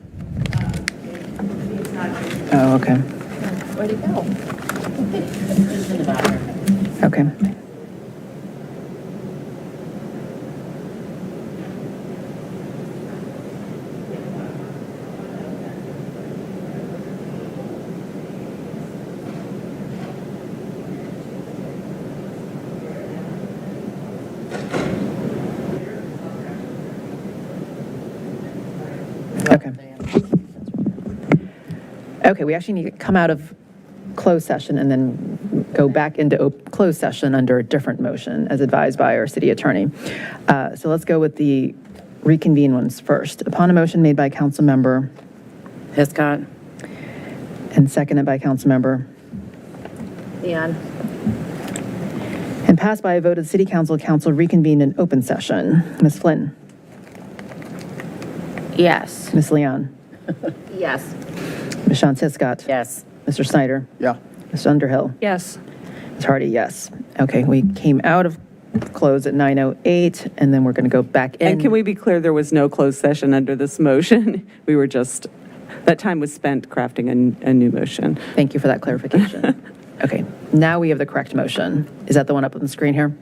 Oh, okay. Where'd it go? It's in the bathroom. Okay. Okay. Okay, we actually need to come out of closed session and then go back into closed session under a different motion as advised by our city attorney. So let's go with the reconvene ones first. Upon a motion made by Councilmember Hiscott. and seconded by Councilmember Leon. and passed by a vote of the City Council, council reconvened in open session. Ms. Flynn? Yes. Ms. Leon? Yes. Ms. Shantz Hiscott? Yes. Mr. Snyder? Yeah. Mr. Underhill? Yes. Ms. Hardy, yes. Okay, we came out of close at 9:08, and then we're going to go back in. And can we be clear, there was no closed session under this motion? We were just, that time was spent crafting a new motion. Thank you for that clarification. Okay, now we have the correct motion. Is that the one up on the screen here?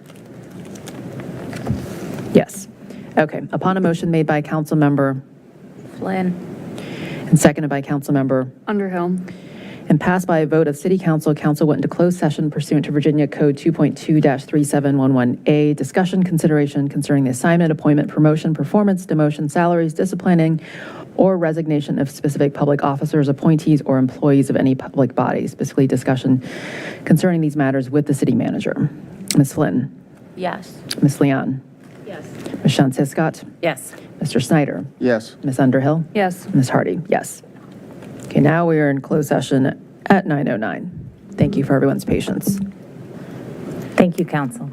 Yes. Okay, upon a motion made by Councilmember Flynn. and seconded by Councilmember Underhill. and passed by a vote of City Council, council went into closed session pursuant to Virginia Code 2.2-3711A, discussion, consideration concerning the assignment, appointment, promotion, performance, demotion, salaries, disciplining, or resignation of specific public officers, appointees, or employees of any public body, specifically discussion concerning these matters with the city manager. Ms. Flynn? Yes. Ms. Leon? Yes. Ms. Shantz Hiscott? Yes. Mr. Snyder? Yes. Ms. Underhill? Yes. Ms. Hardy? Yes. Okay, now we are in closed session at 9:09. Thank you for everyone's patience. Thank you, council.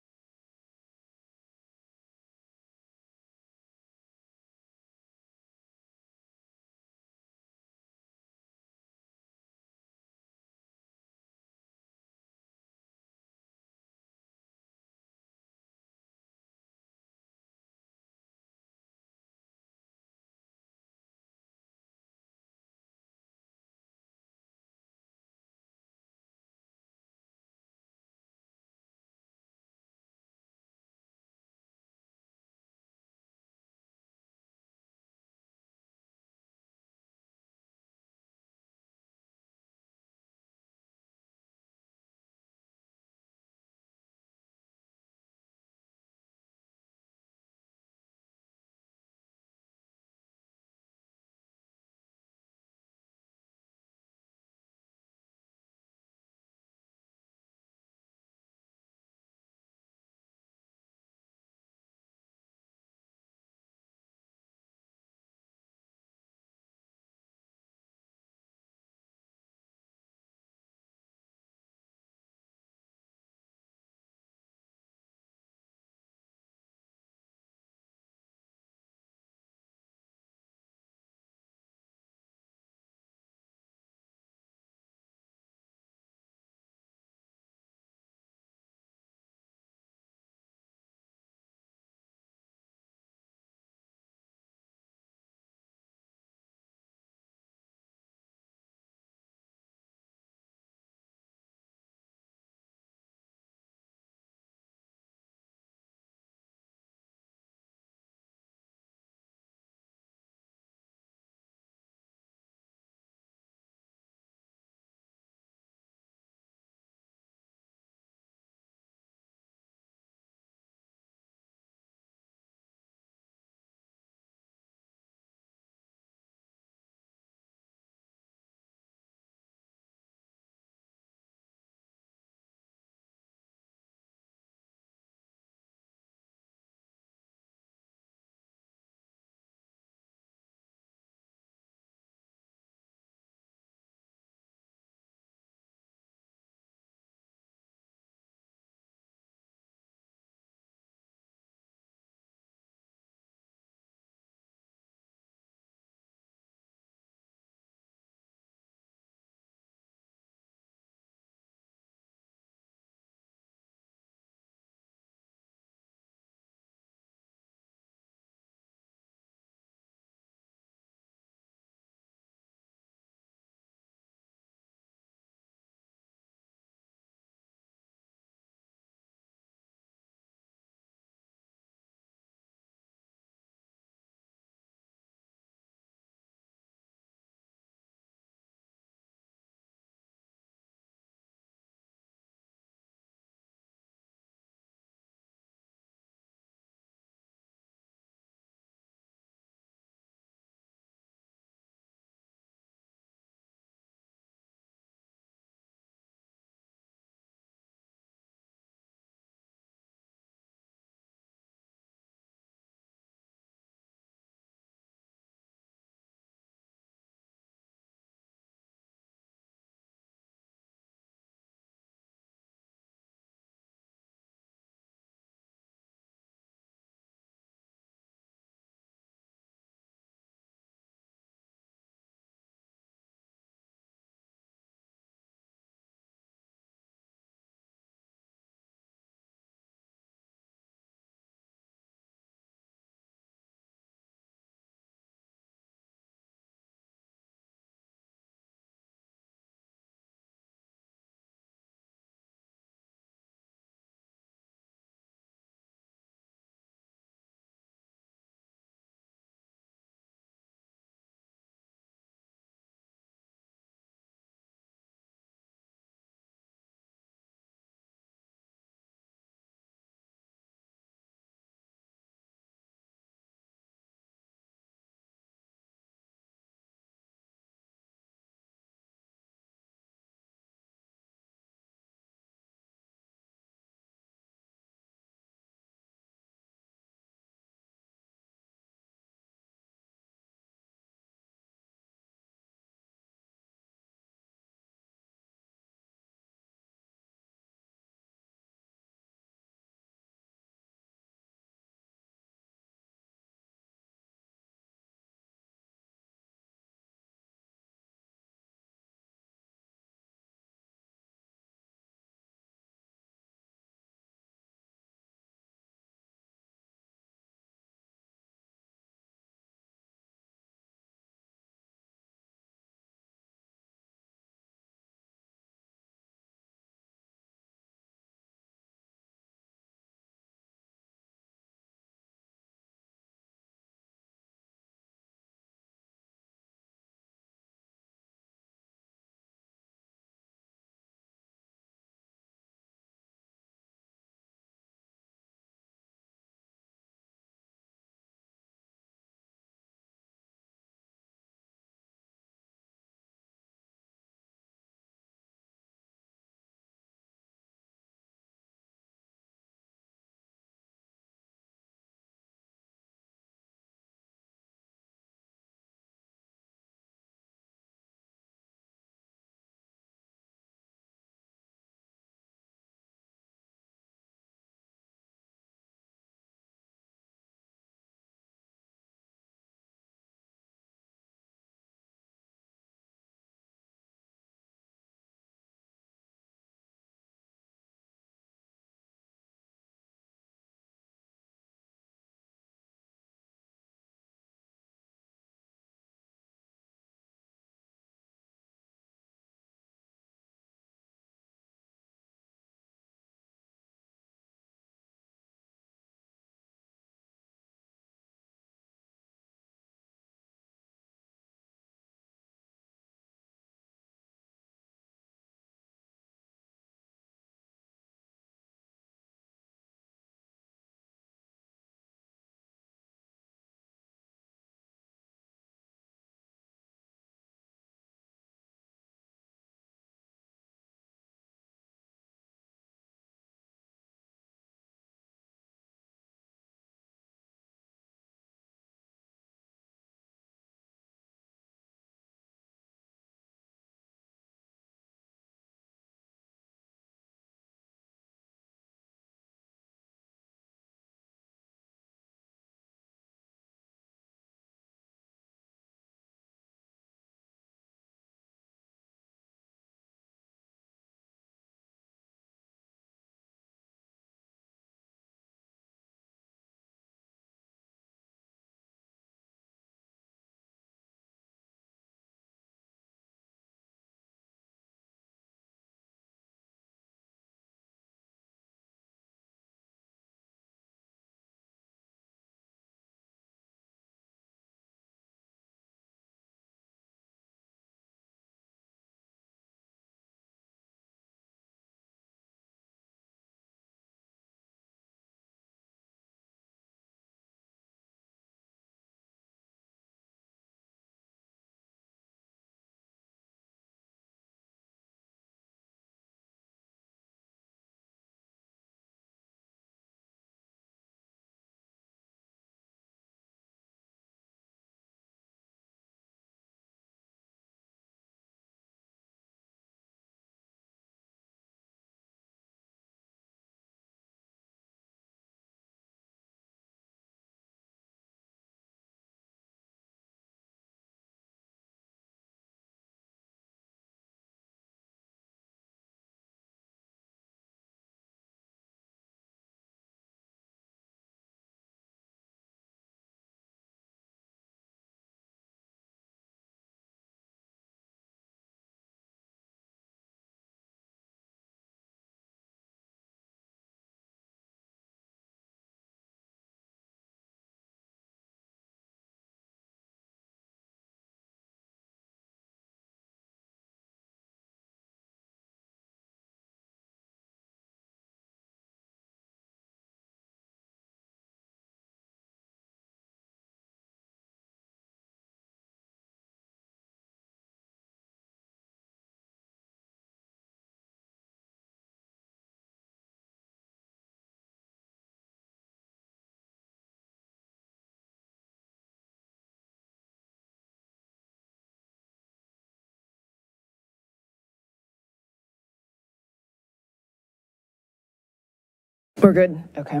We're good? Okay.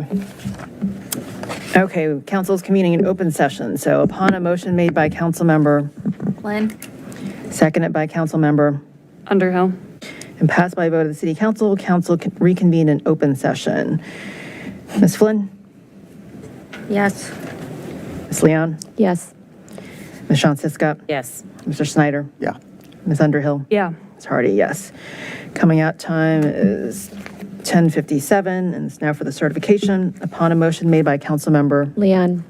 Okay, council's convening an open session. So upon a motion made by Councilmember Flynn? seconded by Councilmember Underhill? and passed by a vote of the city council, council can reconvene in open session. Ms. Flynn? Yes. Ms. Leon? Yes. Ms. Sean Siska? Yes. Mr. Snyder? Yeah. Ms. Underhill? Yeah. Ms. Hardy, yes. Coming out time is 10:57, and it's now for the certification. Upon a motion made by Councilmember Leon?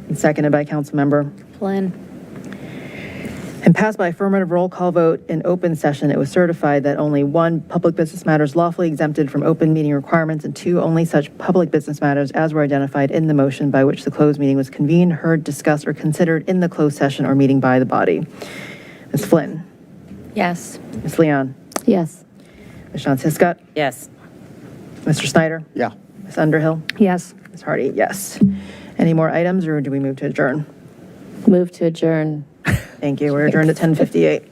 and seconded by Councilmember Flynn? and passed by affirmative roll call vote in open session, it was certified that only 1, public business matters lawfully exempted from open meeting requirements, and 2, only such public business matters as were identified in the motion by which the closed meeting was convened, heard, discussed, or considered in the closed session or meeting by the body. Ms. Flynn? Yes. Ms. Leon? Yes. Ms. Sean Siska? Yes. Mr. Snyder? Yeah. Ms. Underhill? Yes. Ms. Hardy, yes. Any more items, or do we move to adjourn? Move to adjourn. Thank you. We're adjourned at 10:58.